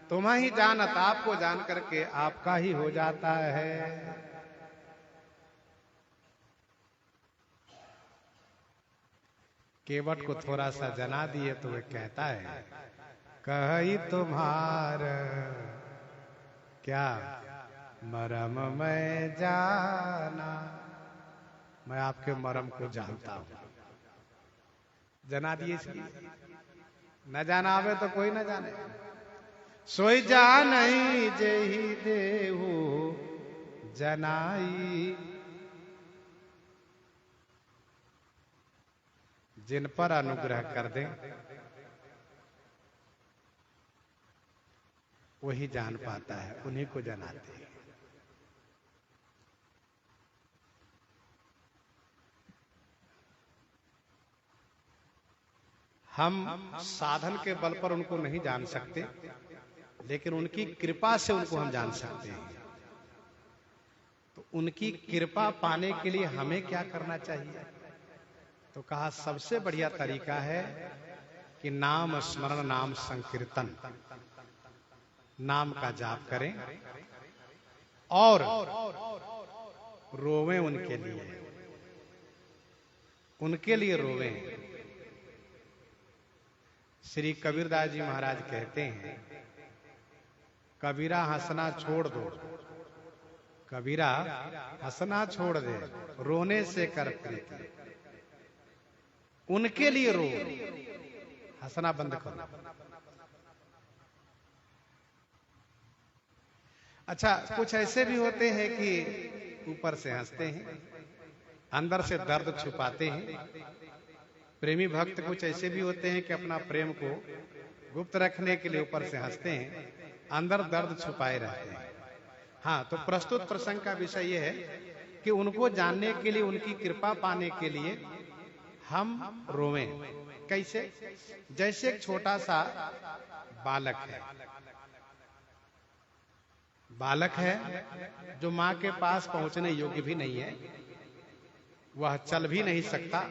Speaker 1: तुम्हि जानत, आपको जान करके आपका ही हो जाता है। केवट को थोड़ा सा जना दिए तो वह कहता है, कही तुम्हार क्या मरम मैं जाना। मैं आपके मरम को जानता हूं। जना दिए इसलिए, न जाना आवे तो कोई न जाने। सोई जानई जेहि देहु जनाई। जिन पर अनुग्रह कर दें वही जान पाता है, उन्हीं को जनाते हैं। हम साधन के बल पर उनको नहीं जान सकते, लेकिन उनकी कृपा से उनको हम जान सकते हैं। तो उनकी कृपा पाने के लिए हमें क्या करना चाहिए? तो कहा सबसे बढ़िया तरीका है कि नाम स्मरण, नाम संकीर्तन, नाम का जाप करें और रोवें उनके लिए, उनके लिए रोवें। श्री कबीरदास जी महाराज कहते हैं, कबीरा हंसना छोड़ दो, कबीरा हंसना छोड़ दे, रोने से कर प्रीति। उनके लिए रो, हंसना बंद करो। अच्छा, कुछ ऐसे भी होते हैं कि ऊपर से हंसते हैं, अंदर से दर्द छुपाते हैं। प्रेमी भक्त कुछ ऐसे भी होते हैं कि अपना प्रेम को गुप्त रखने के लिए ऊपर से हंसते हैं, अंदर दर्द छुपाए रहते हैं। हाँ, तो प्रस्तुत प्रसंग का विषय यह है कि उनको जानने के लिए, उनकी कृपा पाने के लिए हम रोवें। कैसे? जैसे एक छोटा सा बालक है, बालक है जो मां के पास पहुंचने योग्य भी नहीं है, वह चल भी नहीं सकता।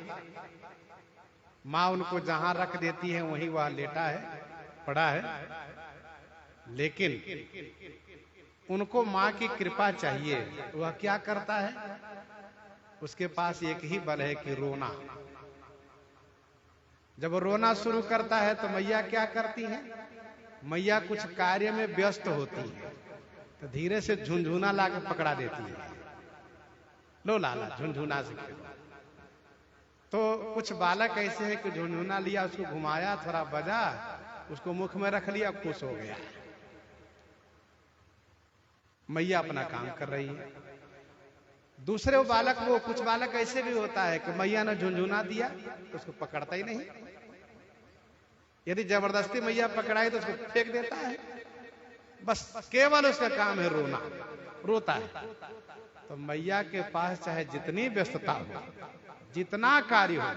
Speaker 1: मां उनको जहां रख देती है वहीं वह लेटा है, पड़ा है। लेकिन उनको मां की कृपा चाहिए, वह क्या करता है? उसके पास एक ही बल है कि रोना। जब वो रोना शुरू करता है तो मैया क्या करती है? मैया कुछ कार्य में व्यस्त होती है, तो धीरे से झुनझुना लाकर पकड़ा देती है। लो लाला, झुनझुना से खेलो। तो कुछ बालक ऐसे हैं कि झुनझुना लिया, उसको घुमाया, थोड़ा बजा, उसको मुख में रख लिया, खुश हो गया। मैया अपना काम कर रही है। दूसरे बालक, वो कुछ बालक ऐसे भी होता है कि मैया ने झुनझुना दिया तो उसको पकड़ता ही नहीं। यदि जबरदस्ती मैया पकड़ाई तो उसको फेंक देता है। बस केवल उसका काम है रोना, रोता है। तो मैया के पास चाहे जितनी व्यस्तता हो, जितना कार्य हो,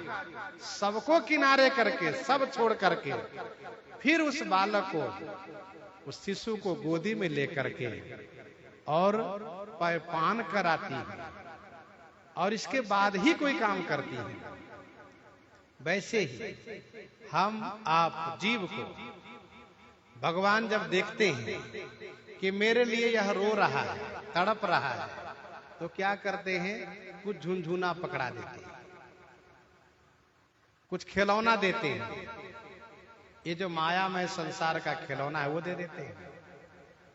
Speaker 1: सबको किनारे करके, सब छोड़ करके फिर उस बालक को, उस शिशु को गोदी में लेकर के और पान कराती है और इसके बाद ही कोई काम करती है। वैसे ही हम आप जीव को भगवान जब देखते हैं कि मेरे लिए यह रो रहा है, तड़प रहा है, तो क्या करते हैं? कुछ झुनझुना पकड़ा देते हैं, कुछ खिलौना देते हैं। ये जो मायामय संसार का खिलौना है वो दे देते हैं।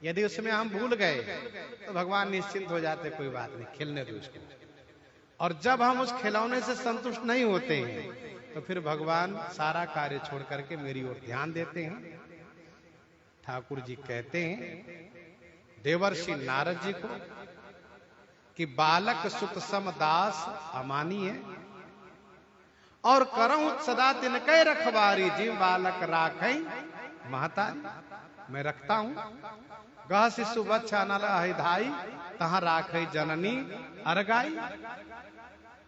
Speaker 1: यदि उसमें हम भूल गए तो भगवान निश्चिंत हो जाते, कोई बात नहीं, खेलने दो उसको। और जब हम उस खिलौने से संतुष्ट नहीं होते हैं तो फिर भगवान सारा कार्य छोड़ करके मेरी ओर ध्यान देते हैं। ठाकुर जी कहते हैं देवर्षि नारद जी को कि बालक सुत सम दास अमानी है और करऊं सदा तिनके रखवारी, जीव बालक राखई महतारी। मैं रखता हूं गह शिशु बच्चा नल धाई, तहां राखई जननी अरगाई।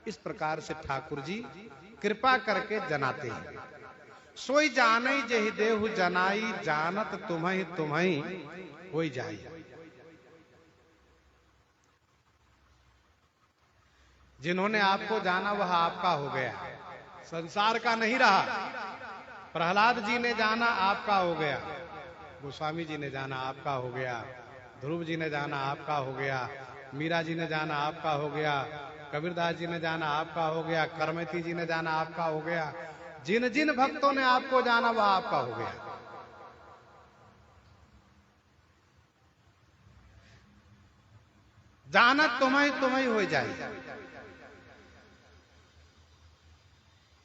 Speaker 1: इस प्रकार से ठाकुर जी कृपा करके जनाते हैं। सोई जानई जहि देहु जनाई, जानत तुम्हि तुम्हि होई जाई। जिन्होंने आपको जाना वह आपका हो गया, संसार का नहीं रहा। प्रहलाद जी ने जाना आपका हो गया, गोस्वामी जी ने जाना आपका हो गया, ध्रुव जी ने जाना आपका हो गया, मीरा जी ने जाना आपका हो गया, कबीरदास जी ने जाना आपका हो गया, करमती जी ने जाना आपका हो गया। जिन जिन भक्तों ने आपको जाना वह आपका हो गया। जाना तुम्हें तुम्हें हो जाए।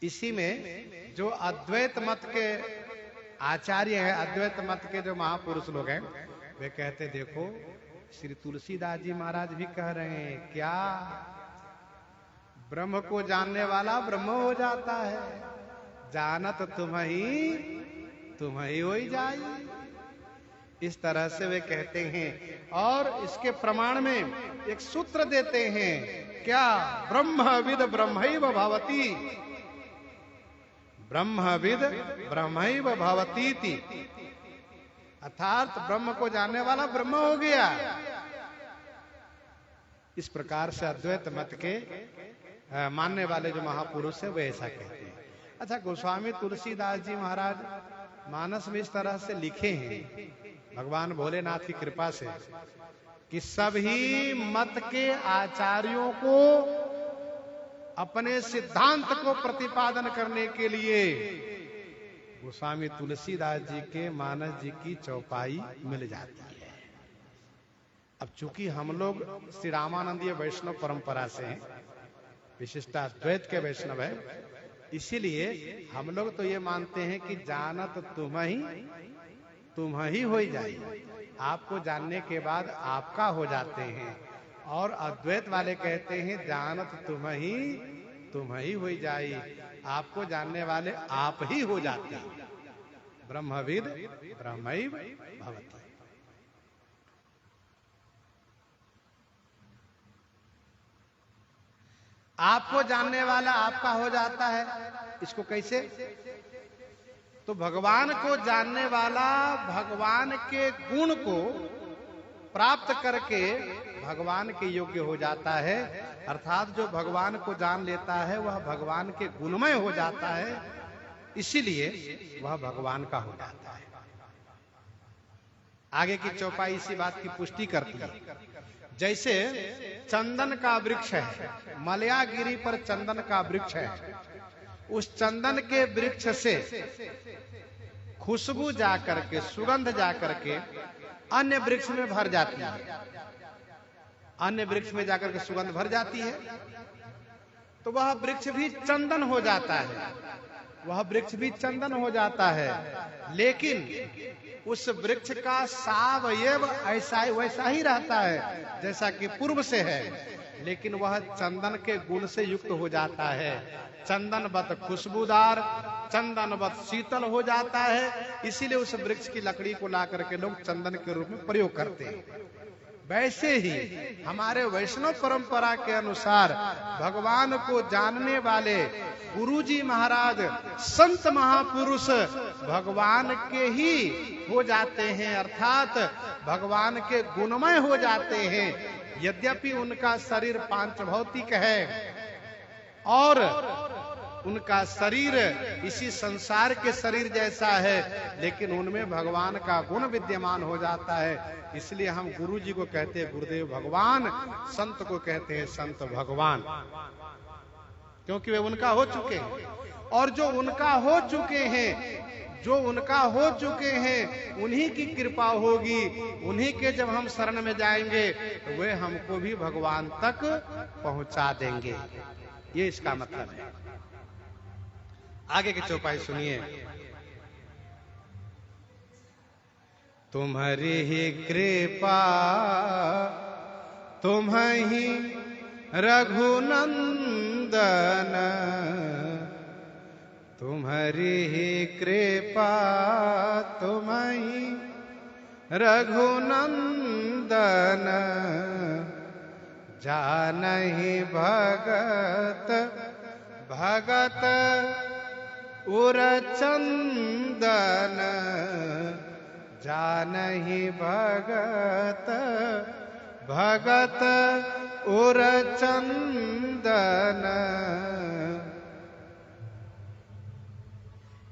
Speaker 1: इसी में जो अद्वैत मत के आचार्य हैं, अद्वैत मत के जो महापुरुष लोग हैं, वे कहते देखो श्री तुलसीदास जी महाराज भी कह रहे हैं क्या, ब्रह्म को जानने वाला ब्रह्म हो जाता है, जानत तुम्हें हो जाए। इस तरह से वे कहते हैं। और इसके प्रमाण में एक सूत्र देते हैं क्या, ब्रह्मविद ब्रह्मैव भवति, ब्रह्मविद ब्रह्मैव भवतीति। अर्थात ब्रह्म को जानने वाला ब्रह्म हो गया। इस प्रकार से अद्वैत मत के मानने वाले जो महापुरुष है वे ऐसा कहते हैं। अच्छा, गोस्वामी तुलसीदास जी महाराज मानस में इस तरह से लिखे हैं भगवान भोलेनाथ की कृपा से कि सभी मत के आचार्यों को अपने सिद्धांत को प्रतिपादन करने के लिए गोस्वामी तुलसीदास जी के मानस जी की चौपाई मिल जाती है। अब चूंकि हम लोग श्री रामानंदीय वैष्णव परंपरा से हैं, विशिष्टाद्वैत के वैष्णव है, इसीलिए हम लोग तो ये मानते हैं कि जानत तुम्हि हो जाए, आपको जानने के बाद आपका हो जाते हैं। और अद्वैत वाले कहते हैं जानत तुम्हि हो जाए, आपको जानने वाले आप ही हो जाते हैं। ब्रह्मविद ब्रह्मैव भवति। आपको जानने वाला आपका हो जाता है। इसको कैसे? तो भगवान को जानने वाला भगवान के गुण को प्राप्त करके भगवान के योग्य हो जाता है। अर्थात जो भगवान को जान लेता है वह भगवान के गुणमय हो जाता है, इसीलिए वह भगवान का हो जाता है। आगे की चौपाई इसी बात की पुष्टि करती है। जैसे चंदन का वृक्ष है, मलयागिरी पर चंदन का वृक्ष है, उस चंदन के वृक्ष से खुशबू जाकर के, सुगंध जाकर के अन्य वृक्ष में भर जाती है, अन्य वृक्ष में जाकर के सुगंध भर जाती है, तो वह वृक्ष भी चंदन हो जाता है, वह वृक्ष भी चंदन हो जाता है। लेकिन उस वृक्ष का सावयव ऐसा वैसा ही रहता है जैसा कि पूर्व से है, लेकिन वह चंदन के गुण से युक्त हो जाता है। चंदनवत खुशबूदार, चंदनवत शीतल हो जाता है। इसीलिए उस वृक्ष की लकड़ी को ला करके लोग चंदन के रूप में प्रयोग करते हैं। वैसे ही हमारे वैष्णव परंपरा के अनुसार भगवान को जानने वाले गुरुजी महाराज, संत महापुरुष भगवान के ही हो जाते हैं, अर्थात भगवान के गुणमय हो जाते हैं। यद्यपि उनका शरीर पांच भौतिक है और उनका शरीर इसी संसार के शरीर जैसा है, लेकिन उनमें भगवान का गुण विद्यमान हो जाता है। इसलिए हम गुरु जी को कहते हैं गुरुदेव भगवान, संत को कहते हैं संत भगवान, क्योंकि वे उनका हो चुके हैं। और जो उनका हो चुके हैं, जो उनका हो चुके हैं, उन्हीं की कृपा होगी। उन्हीं के जब हम शरण में जाएंगे तो वे हमको भी भगवान तक पहुंचा देंगे। ये इसका मतलब है। आगे की चौपाई सुनिए। तुम्हारी ही कृपा तुम्हि रघुनंदन, तुम्हारी ही कृपा तुम्हि रघुनंदन, जानहि भगत भगत उरचंदन, जानहि भगत भगत उरचंदन।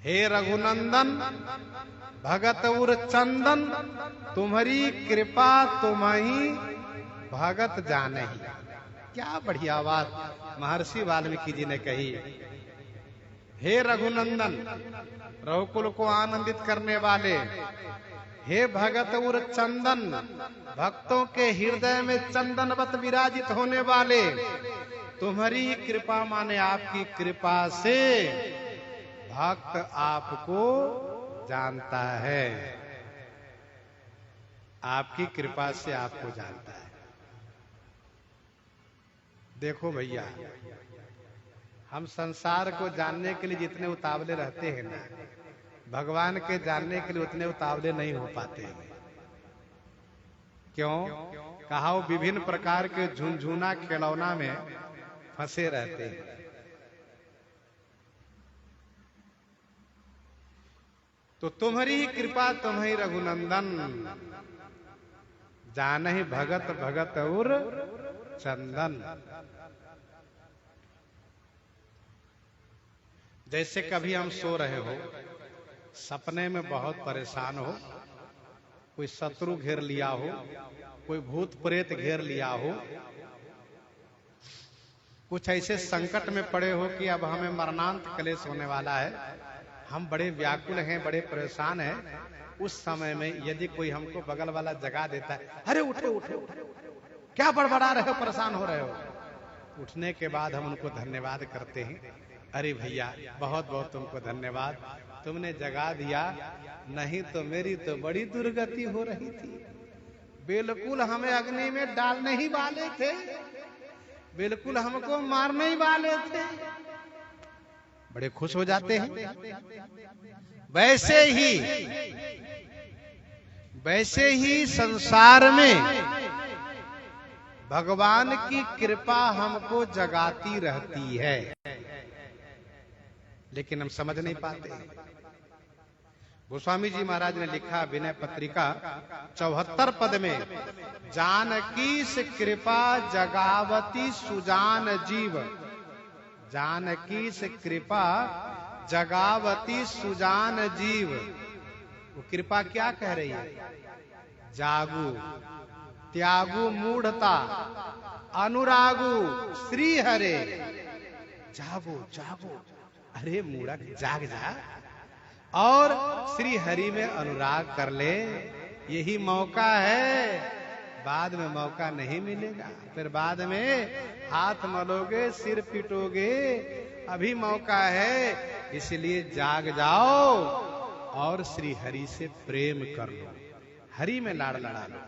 Speaker 1: हे रघुनंदन भगत उरचंदन, तुम्हारी कृपा तुम्हि भगत जानहि। क्या बढ़िया बात महर्षि वाल्मीकि जी ने कही। हे रघुनंदन, रघुकुल को आनंदित करने वाले, हे भगत उर चंदन, भक्तों के हृदय में चंदनवत विराजित होने वाले, तुम्हारी कृपा माने आपकी कृपा से भक्त आपको जानता है, आपकी कृपा से आपको जानता है। देखो भैया, हम संसार को जानने के लिए जितने उतावले रहते हैं ना, भगवान के जानने के लिए उतने उतावले नहीं हो पाते हैं। क्यों? कहा वो विभिन्न प्रकार के झुनझुना खिलौना में फंसे रहते हैं। तो तुम्हारी कृपा तुम्हि रघुनंदन, जानहि भगत भगत उर चंदन। जैसे कभी हम सो रहे हो, सपने में बहुत परेशान हो, कोई शत्रु घेर लिया हो, कोई भूत प्रेत घेर लिया हो, कुछ ऐसे संकट में पड़े हो कि अब हमें मरणांत क्लेश होने वाला है, हम बड़े व्याकुल हैं, बड़े परेशान हैं। उस समय में यदि कोई हमको बगल वाला जगा देता है, अरे उठो उठो, क्या बड़बड़ा रहे हो, परेशान हो रहे हो, उठने के बाद हम उनको धन्यवाद करते हैं। अरे भैया बहुत बहुत तुमको धन्यवाद, तुमने जगा दिया, नहीं तो मेरी तो बड़ी दुर्गति हो रही थी। बिल्कुल हमें अग्नि में डालने ही वाले थे, बिल्कुल हमको मारने ही वाले थे। बड़े खुश हो जाते हैं। वैसे ही संसार में भगवान की कृपा हमको जगाती रहती है, लेकिन हम समझ नहीं पाते। गोस्वामी जी महाराज ने लिखा विनय पत्रिका 74 पद में, जानकी से कृपा जगावती सुजान जीव, जानकी से कृपा जगावती सुजान जीव। वो कृपा क्या कह रही है? जागू त्यागू मूढ़ता अनुरागू श्री हरे। जागो जागो, अरे मूढ़क जाग जा और श्री हरि में अनुराग कर ले, यही मौका है, बाद में मौका नहीं मिलेगा। फिर बाद में हाथ मलोगे, सिर पिटोगे, अभी मौका है, इसलिए जाग जाओ और श्री हरि से प्रेम कर लो, हरि में लाड़ लड़ा लो।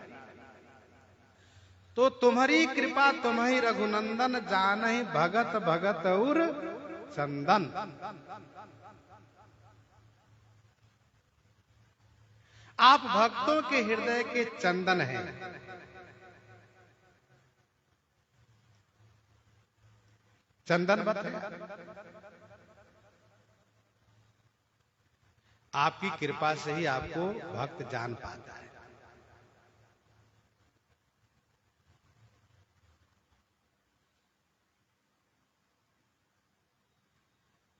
Speaker 1: तो तुम्हारी कृपा तुम्हि रघुनंदन, जानहि भगत भगत उर चंदन। आप भक्तों के हृदय के चंदन हैं। चंदनवत है। आपकी कृपा से ही आपको भक्त जान पाता है।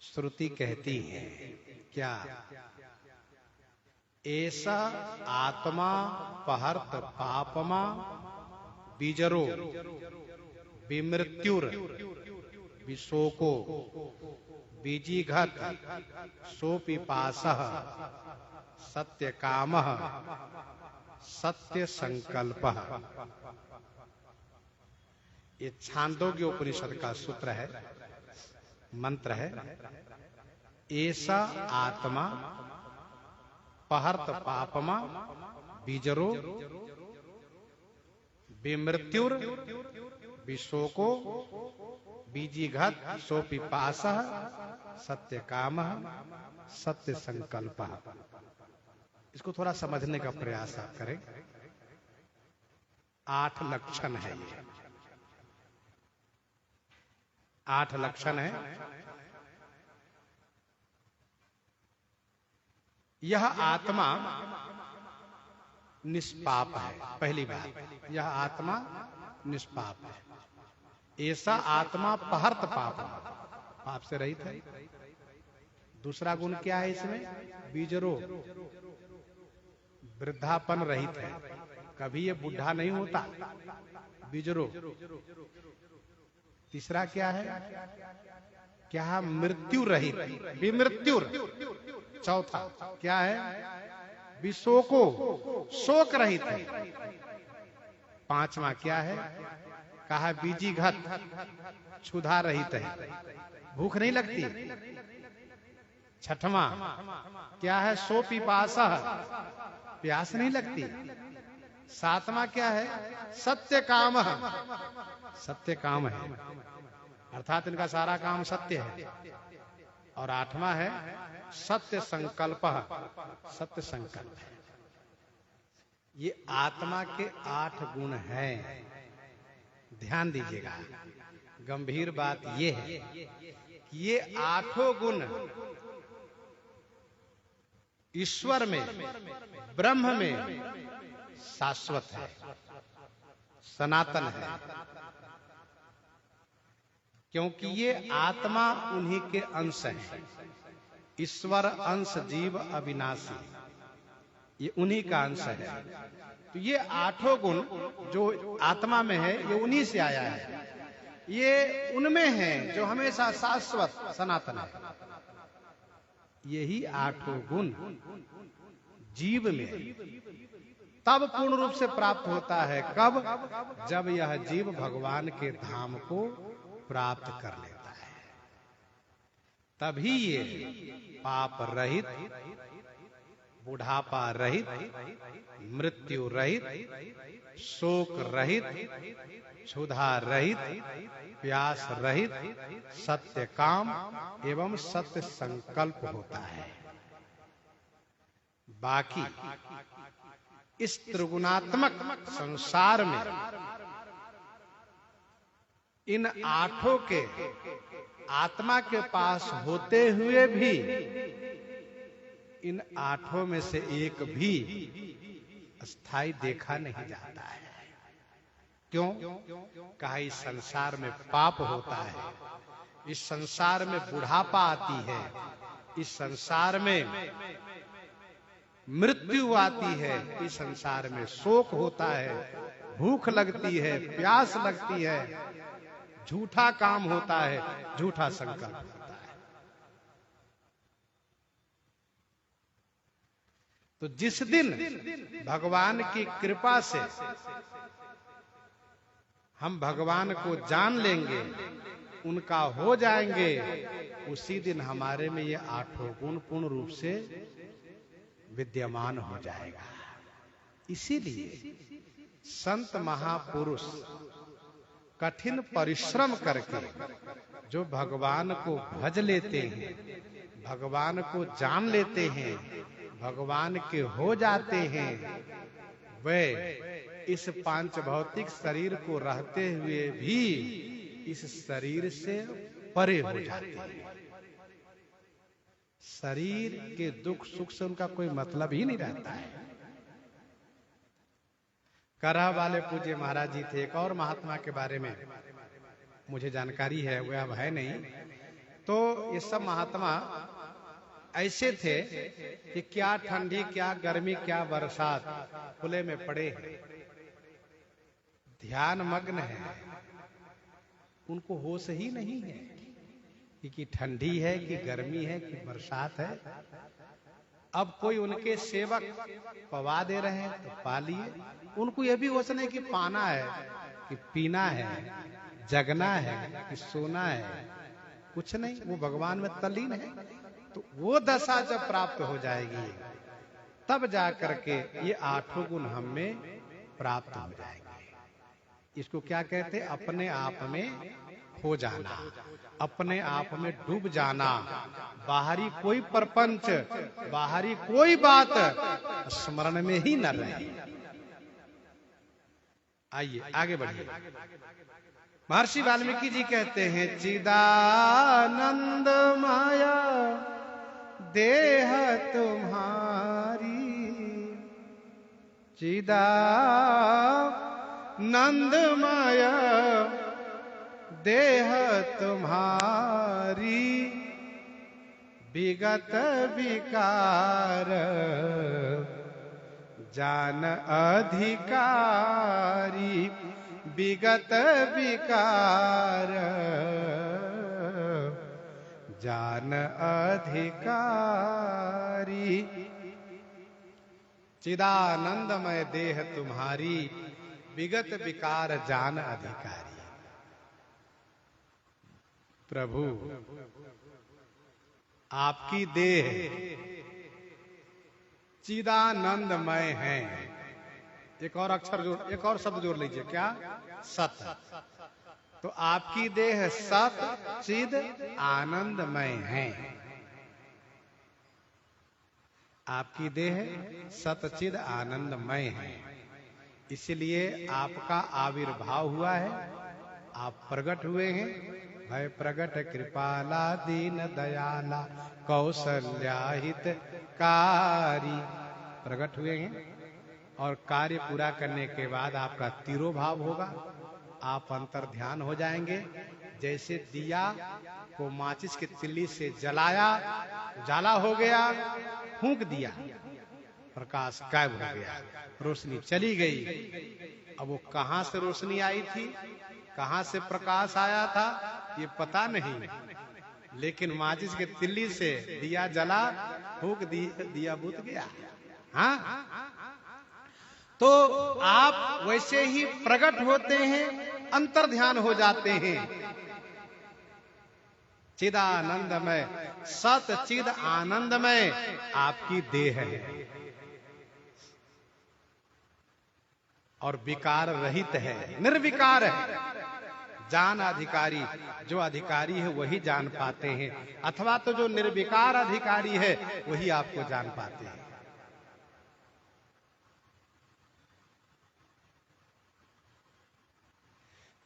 Speaker 1: श्रुति कहती है क्या? ऐसा आत्मा पहर्त पापमा बीजरो विमृत्युर विशोको बीजीघत सोपिपासः सत्य कामः सत्य संकल्पः। ये छांदोग्य उपनिषद का सूत्र है, मंत्र है। ऐसा आत्मा पहर्त पापमा बीजरो विमृत्युर विशोको बीजीघत सोपिपासः सत्य काम सत्य संकल्प। इसको थोड़ा समझने का प्रयास आप करें। 8 लक्षण है ये, 8 लक्षण है। यह आत्मा निष्पाप है, पहली बात, यह आत्मा निष्पाप है। ऐसा आत्मा पहर्त पाप, पाप से रहित है। दूसरा गुण क्या है इसमें? बीजरो, वृद्धापन रहित है, कभी ये बुढ़ा नहीं होता, बीजरो। तीसरा क्या है? क्या? मृत्यु रहित, विमृत्युर। चौथा क्या है? विशोको, शोक रहित है। पांचवा क्या है? कहा बीजीघत, क्षुधा रहित है, भूख नहीं लगती। छठवां क्या है? सोपिपासा, प्यास नहीं लगती। सातवां क्या है? सत्य काम, सत्य काम है, अर्थात इनका सारा काम सत्य है। और आठवां है सत्य संकल्प, सत्य संकल्प है। ये आत्मा के 8 गुण हैं। ध्यान दीजिएगा, गंभीर बात ये है कि ये 8 गुण ईश्वर में, ब्रह्म में शाश्वत है, सनातन है। क्योंकि ये आत्मा उन्हीं के अंश है। ईश्वर अंश जीव अविनाशी, ये उन्हीं का अंश है। तो ये 8 गुण जो आत्मा में है, ये उन्हीं से आया है। ये उनमें है जो हमेशा शाश्वत सनातन है। यही 8 गुण जीव में तब पूर्ण रूप से प्राप्त होता है। कब? जब यह जीव भगवान के धाम को प्राप्त कर लेता है, तभी ये पाप रहित, बुढ़ापा रहित, मृत्यु रहित, शोक रहित, क्षुधा रहित, प्यास रहित, सत्य काम एवं सत्य संकल्प होता है। बाकी इस त्रिगुणात्मक संसार में इन 8 के आत्मा के पास होते हुए भी इन 8 में से एक भी स्थायी देखा नहीं जाता है। क्यों? कहा इस संसार में पाप होता है, इस संसार में बुढ़ापा आती है, इस संसार में मृत्यु आती है, इस संसार में शोक होता है, भूख लगती है, प्यास लगती है, झूठा काम होता है, झूठा संकल्प होता है। तो जिस दिन भगवान की कृपा से हम भगवान को जान लेंगे, उनका हो जाएंगे, उसी दिन हमारे में ये 8 गुण पूर्ण रूप से विद्यमान हो जाएगा। इसीलिए संत महापुरुष कठिन परिश्रम करके जो भगवान को भज लेते हैं, भगवान को जान लेते हैं, भगवान के हो जाते हैं, वे इस पांच भौतिक शरीर को रहते हुए भी इस शरीर से परे हो जाते हैं। शरीर के दुख सुख से उनका कोई मतलब ही नहीं रहता है। करह वाले पूज्य महाराज जी थे, एक और महात्मा के बारे में मुझे जानकारी है, वह अब है नहीं। तो ये सब महात्मा ऐसे थे कि क्या ठंडी, क्या गर्मी, क्या बरसात, खुले में पड़े हैं, ध्यान मग्न है, उनको होश ही नहीं है कि ठंडी है कि गर्मी है कि बरसात है। अब कोई उनके सेवक पवा दे रहे हैं तो पा लिए, उनको यह भी होश नहीं कि पाना है कि पीना है, जगना है कि सोना है, कुछ नहीं, वो भगवान में तल्लीन है। तो वो दशा जब प्राप्त हो जाएगी तब जाकर के ये 8 गुण हम में प्राप्त हो जाएंगे। इसको क्या कहते हैं? अपने आप में खो जाना, अपने आप में डूब जाना, बाहरी कोई प्रपंच, बाहरी कोई बात स्मरण में ही न रहे। आइए आगे बढ़िए। महर्षि वाल्मीकि जी कहते हैं, चिदानंद माया देह तुम्हारी, चिदानंद माया देह तुम्हारी, विगत विकार जान अधिकारी, विगत विकार जान अधिकारी। चिदानंदमय देह तुम्हारी, विगत विकार जान अधिकारी। प्रभु आपकी देह चिदानंदमय है। एक और अक्षर जोड़, एक और शब्द जोड़ लीजिए, क्या? सत। तो आपकी देह सत चिद आनंदमय है। आपकी देह सतचिद आनंदमय है, इसलिए आपका आविर्भाव हुआ है, आप प्रकट हुए हैं। भय प्रगट कृपाला दीन दयाला कौशल्याहित कारी, प्रकट हुए हैं। और कार्य पूरा करने के बाद आपका तिरोभाव होगा, आप अंतर ध्यान हो जाएंगे। जैसे दिया को माचिस की तिल्ली से जलाया, जाला हो गया, फूंक दिया, प्रकाश गायब हो गया, रोशनी चली गई। अब वो कहां से रोशनी आई थी, कहां से प्रकाश आया था, ये पता नहीं, लेकिन माचिस की तिल्ली से दिया जला, फूंक दिया बुझ गया। हाँ, तो आप वैसे ही प्रकट होते हैं, अंतर ध्यान हो जाते हैं। चिदानंदमय, सत चिद आनंदमय आपकी देह है, और विकार रहित है, निर्विकार है। जान अधिकारी, जो अधिकारी है वही जान पाते हैं, अथवा तो जो निर्विकार अधिकारी है वही आपको जान पाते हैं।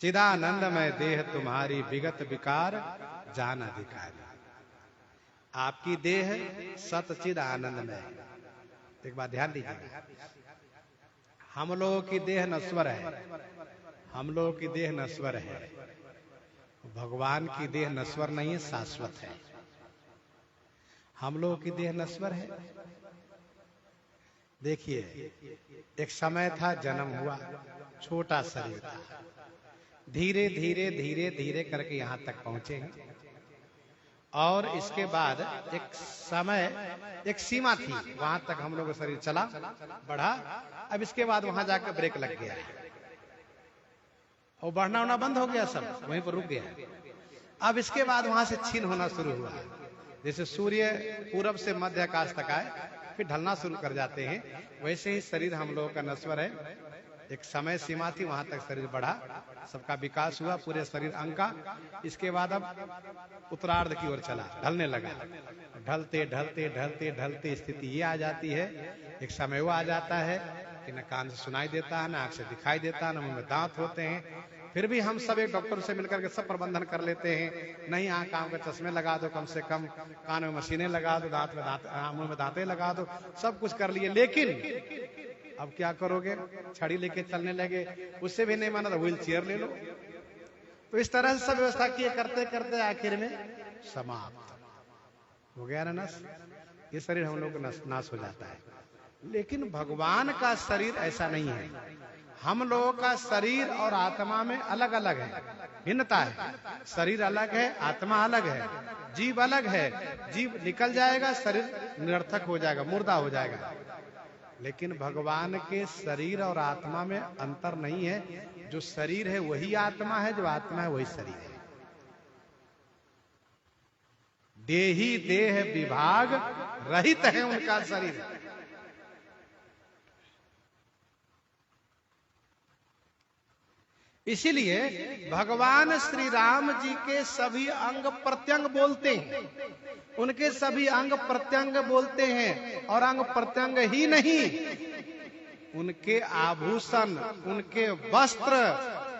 Speaker 1: चिदानंदमय देह तुम्हारी, विगत विकार जान अधिकारी। आपकी देह सतचिद आनंदमय। एक बात ध्यान दीजिए, हम लोगों की देह नश्वर है, हम लोगों की देह नश्वर है, भगवान की देह नश्वर नहीं है, शाश्वत है। हम लोगों की देह नश्वर है। देखिए, एक समय था, जन्म हुआ, छोटा शरीर था, धीरे धीरे धीरे धीरे करके यहां तक पहुंचे हैं। और इसके बाद एक समय, एक सीमा थी, वहां तक हम लोग का शरीर चला, बढ़ा। अब इसके बाद वहां जाकर ब्रेक लग गया, और बढ़ना होना बंद हो गया, सब वहीं पर रुक गया। अब इसके बाद वहां से क्षीण होना शुरू हुआ। जैसे सूर्य पूरब से मध्य आकाश तक आए, फिर ढलना शुरू कर जाते हैं, वैसे ही शरीर हम लोगों का नश्वर है। एक समय सीमा थी, वहां तक शरीर बढ़ा, सबका विकास हुआ, पूरे शरीर अंग का। इसके बाद अब उत्तरार्ध की ओर चला, ढलने लगा। ढलते ढलते ढलते ढलते स्थिति ये आ जाती है, एक समय वो आ जाता है कि न कान से सुनाई देता है, न आंख से दिखाई देता है, न मुंह में दांत होते हैं। फिर भी हम सब एक डॉक्टर से मिलकर के सब प्रबंधन कर लेते हैं। नहीं, आंख कान के चश्मे लगा दो, कम से कम कान में मशीनें लगा दो, दांत में मुंह में दांतें लगा दो, सब कुछ कर लिए। लेकिन अब क्या करोगे, छड़ी लेके चलने लगे, उससे भी नहीं माना तो व्हील चेयर ले लो। तो इस तरह से सब व्यवस्था किए करते करते आखिर में समाप्त हो गया ना नस। ये शरीर हम लोग का नाश हो जाता है। लेकिन भगवान का शरीर ऐसा नहीं है। हम लोगों का शरीर और आत्मा में अलग अलग है, भिन्नता है। शरीर अलग है, आत्मा अलग है, जीव अलग है। जीव निकल जाएगा, शरीर निरर्थक हो जाएगा, मुर्दा हो जाएगा। लेकिन भगवान के शरीर और आत्मा में अंतर नहीं है। जो शरीर है वही आत्मा है, जो आत्मा है वही शरीर है। देही देह विभाग रहित है उनका शरीर। इसीलिए भगवान श्री राम जी के सभी अंग प्रत्यंग बोलते हैं, उनके सभी अंग प्रत्यंग बोलते हैं। और अंग प्रत्यंग ही नहीं, उनके आभूषण, उनके वस्त्र,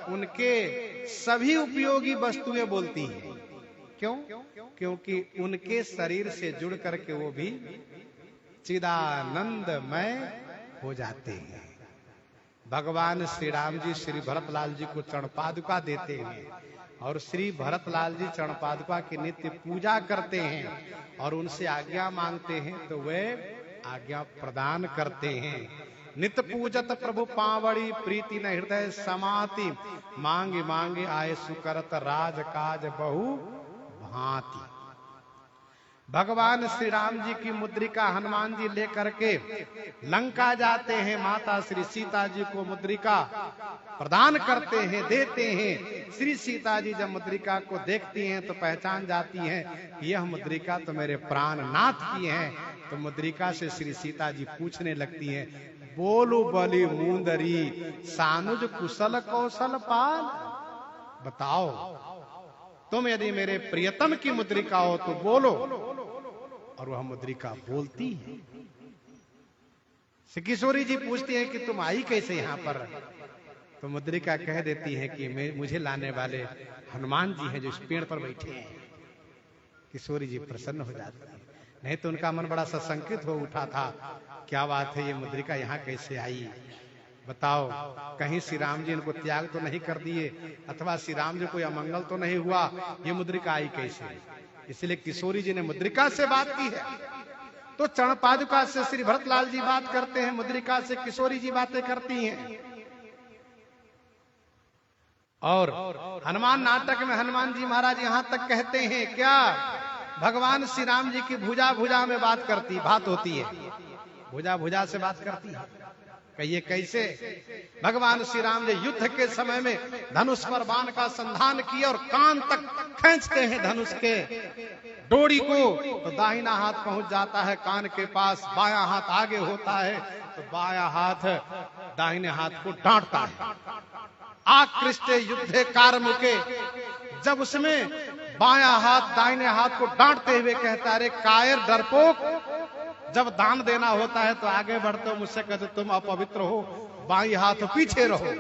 Speaker 1: उनके सभी उपयोगी वस्तुएं बोलती हैं। क्यों? क्योंकि उनके शरीर से जुड़ करके वो भी चिदानंदमय हो जाते हैं। भगवान श्री राम जी श्री भरतलाल जी को चरण पादुका देते हैं और श्री भरतलाल जी चरण पादुका की नित्य पूजा करते हैं और उनसे आज्ञा मांगते हैं तो वे आज्ञा प्रदान करते हैं। नित्य पूजत प्रभु पावड़ी प्रीति न हृदय समाति, मांगे मांगे आए सुकरत राज काज बहु भांति। भगवान श्री राम जी की मुद्रिका हनुमान जी लेकर के लंका जाते हैं, माता श्री सीता जी को मुद्रिका प्रदान करते हैं, देते हैं। श्री सीता जी जब मुद्रिका को देखती हैं तो पहचान जाती हैं कि यह मुद्रिका तो मेरे प्राणनाथ की है। तो मुद्रिका से श्री सीता जी पूछने लगती हैं, बोलो बलि मुंदरी सानुज कुशल कौशल पाल। बताओ, तुम यदि मेरे प्रियतम की मुद्रिका हो तो बोलो। और वह मुद्रिका बोलती है। श्री किशोरी जी पूछती हैं कि तुम आई कैसे यहाँ पर? तो मुद्रिका कह देती है कि मुझे लाने वाले हनुमान जी हैं जो इस पेड़ पर बैठे हैं। किशोरी जी प्रसन्न हो जाती है, नहीं तो उनका मन बड़ा सशंकित हो उठा था, क्या बात है, ये मुद्रिका यहाँ कैसे आई? बताओ, कहीं श्री राम जी इनको त्याग तो नहीं कर दिए, अथवा श्री राम जी को अमंगल तो नहीं हुआ? ये मुद्रिका आई कैसे? इसलिए किशोरी जी ने मुद्रिका से बात की है। तो चरण पादुका से श्री भरतलाल जी बात करते हैं, मुद्रिका से किशोरी जी बातें करती हैं। और हनुमान नाटक में हनुमान जी महाराज यहां तक कहते हैं, क्या भगवान श्री राम जी की भुजा भुजा में बात होती है, भुजा भुजा से बात करती है। कहिए कैसे? भगवान श्री राम जी युद्ध के समय में धनुष पर बाण का संधान किया और कान तक खींचते हैं धनुष के डोरी को, तो दाहिना हाथ पहुंच जाता है कान के पास, बायां हाथ आगे होता है तो बायां हाथ दाहिने हाथ को डांटता है। आकृष्टे युद्धे कारमुके, जब उसमें बायां हाथ दाहिने हाथ को डांटते हुए कहता है, अरे कायर डरपोक, जब दान देना होता है तो आगे बढ़ते हो, मुझसे कहते तुम अपवित्र हो, बाई हाथ पीछे रहो।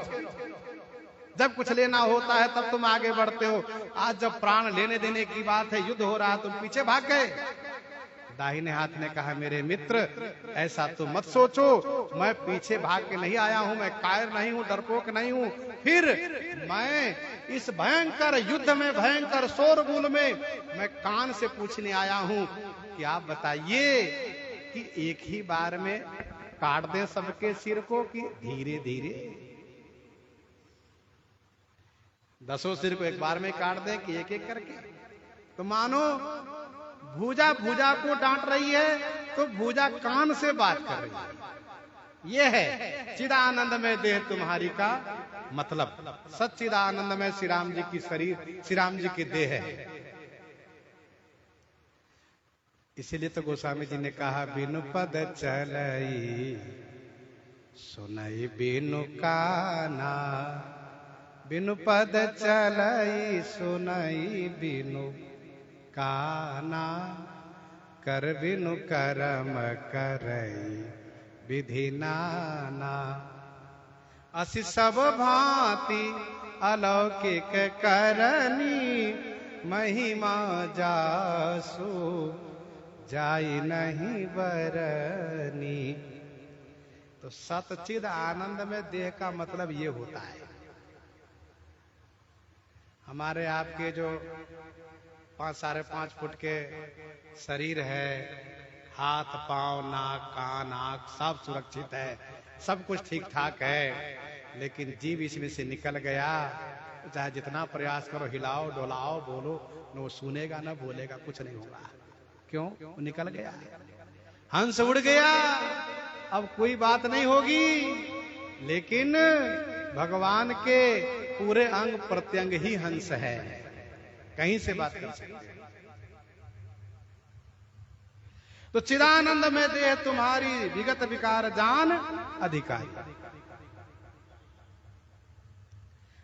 Speaker 1: जब कुछ लेना होता है तब तुम आगे बढ़ते हो, आज जब प्राण लेने देने की बात है, युद्ध हो रहा है, तुम पीछे भाग गए। दाहिने हाथ ने कहा, मेरे मित्र ऐसा तो मत सोचो, मैं पीछे भाग के नहीं आया हूं, मैं कायर नहीं हूं, डरपोक नहीं हूं। फिर मैं इस भयंकर युद्ध में, भयंकर शोरगुल में मैं कान से पूछने आया हूं कि आप बताइए कि एक ही बार में काट दें सबके सिर को कि धीरे धीरे? 10 सिर को एक बार में काट दें कि एक एक करके? तो मानो भुजा भुजा को डांट रही है तो भुजा कान से बात कर रही है। यह है चिदानंद में देह तुम्हारी का मतलब। सच्चिदानंद में श्री राम जी की शरीर, श्री राम जी की देह है। इसीलिए तो गोस्वामी जी ने कहा, बिनु पद चलई सुनई बिनु काना, बिनु पद चलई सुनई बिनु काना, कर बिनु करम करई विधि नाना। असि सब भांति अलौकिक करनी, महिमा जासु जाई नहीं बरनी। तो सतचिद आनंद में देह का मतलब ये होता है। हमारे आपके जो 5 साढ़े 5 फुट के शरीर है, हाथ पांव नाक कान आंख सब सुरक्षित है, सब कुछ ठीक ठाक है, लेकिन जीव इसमें से निकल गया, चाहे जितना प्रयास करो, हिलाओ डोलाओ बोलो, न वो सुनेगा न बोलेगा, कुछ नहीं होगा। क्यों? वो निकल गया, हंस उड़ गया, अब कोई बात नहीं होगी। लेकिन भगवान के पूरे अंग प्रत्यंग ही हंस है, कहीं से बात कर सकते। तो चिदानंद में देह तुम्हारी विगत विकार जान अधिकारी।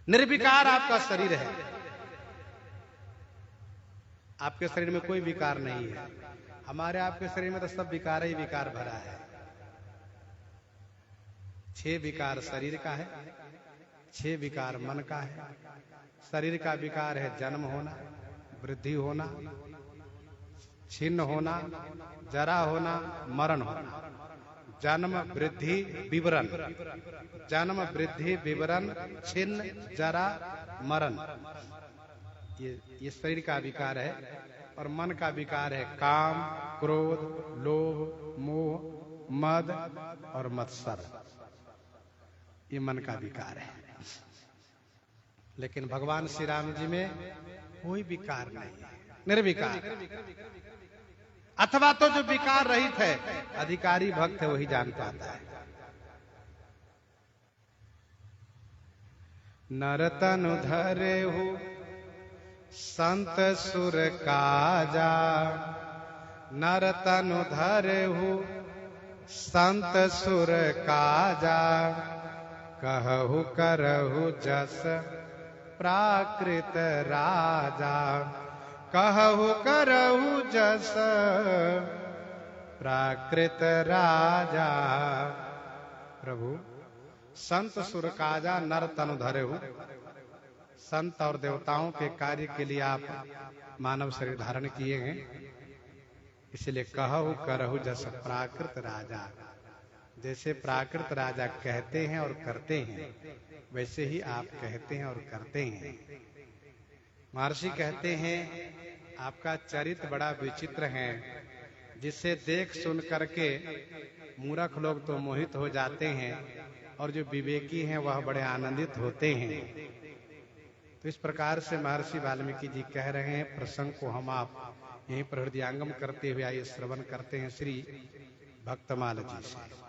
Speaker 1: निर्विकार आपका शरीर है, आपके शरीर में कोई विकार नहीं है। हमारे आपके शरीर में तो सब विकार ही विकार भरा है। 6 विकार शरीर का है, 6 विकार मन का है। शरीर का विकार है जन्म होना, वृद्धि होना, छिन्न होना, जरा होना, मरण होना। जन्म वृद्धि विवरण, जन्म वृद्धि विवरण, छिन्न जरा मरण, ये शरीर का विकार है। और मन का विकार है काम, क्रोध, लोभ, मोह, मद और मत्सर, ये मन का विकार है। लेकिन भगवान श्री राम जी में कोई विकार नहीं है, निर्विकार। अथवा तो जो विकार रहित है, अधिकारी भक्त है, वही जान पाता है। नर तनु धरे हो संत सुर काजा, नर तनु धरे हो संत सुर काजा, कहु करहु जस प्राकृत राजा, कहु करहु जस प्राकृत राजा। प्रभु संत सुर काजा नर तनु धरे हो, संत और देवताओं के कार्य के लिए आप मानव शरीर धारण किए हैं, इसलिए कहु करहु जस प्राकृत राजा। जैसे प्राकृत राजा कहते हैं और करते हैं, वैसे ही आप कहते हैं और करते हैं। महर्षि कहते हैं आपका चरित्र बड़ा विचित्र है, जिसे देख सुन करके मूर्ख लोग तो मोहित हो जाते हैं और जो विवेकी हैं वह बड़े आनंदित होते हैं। तो इस प्रकार से महर्षि वाल्मीकि जी कह रहे हैं। प्रसंग को हम आप यहीं पर हृदयांगम करते हुए आइए श्रवण करते हैं श्री भक्तमाल जी से।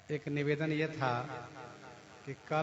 Speaker 1: एक निवेदन यह था कि कल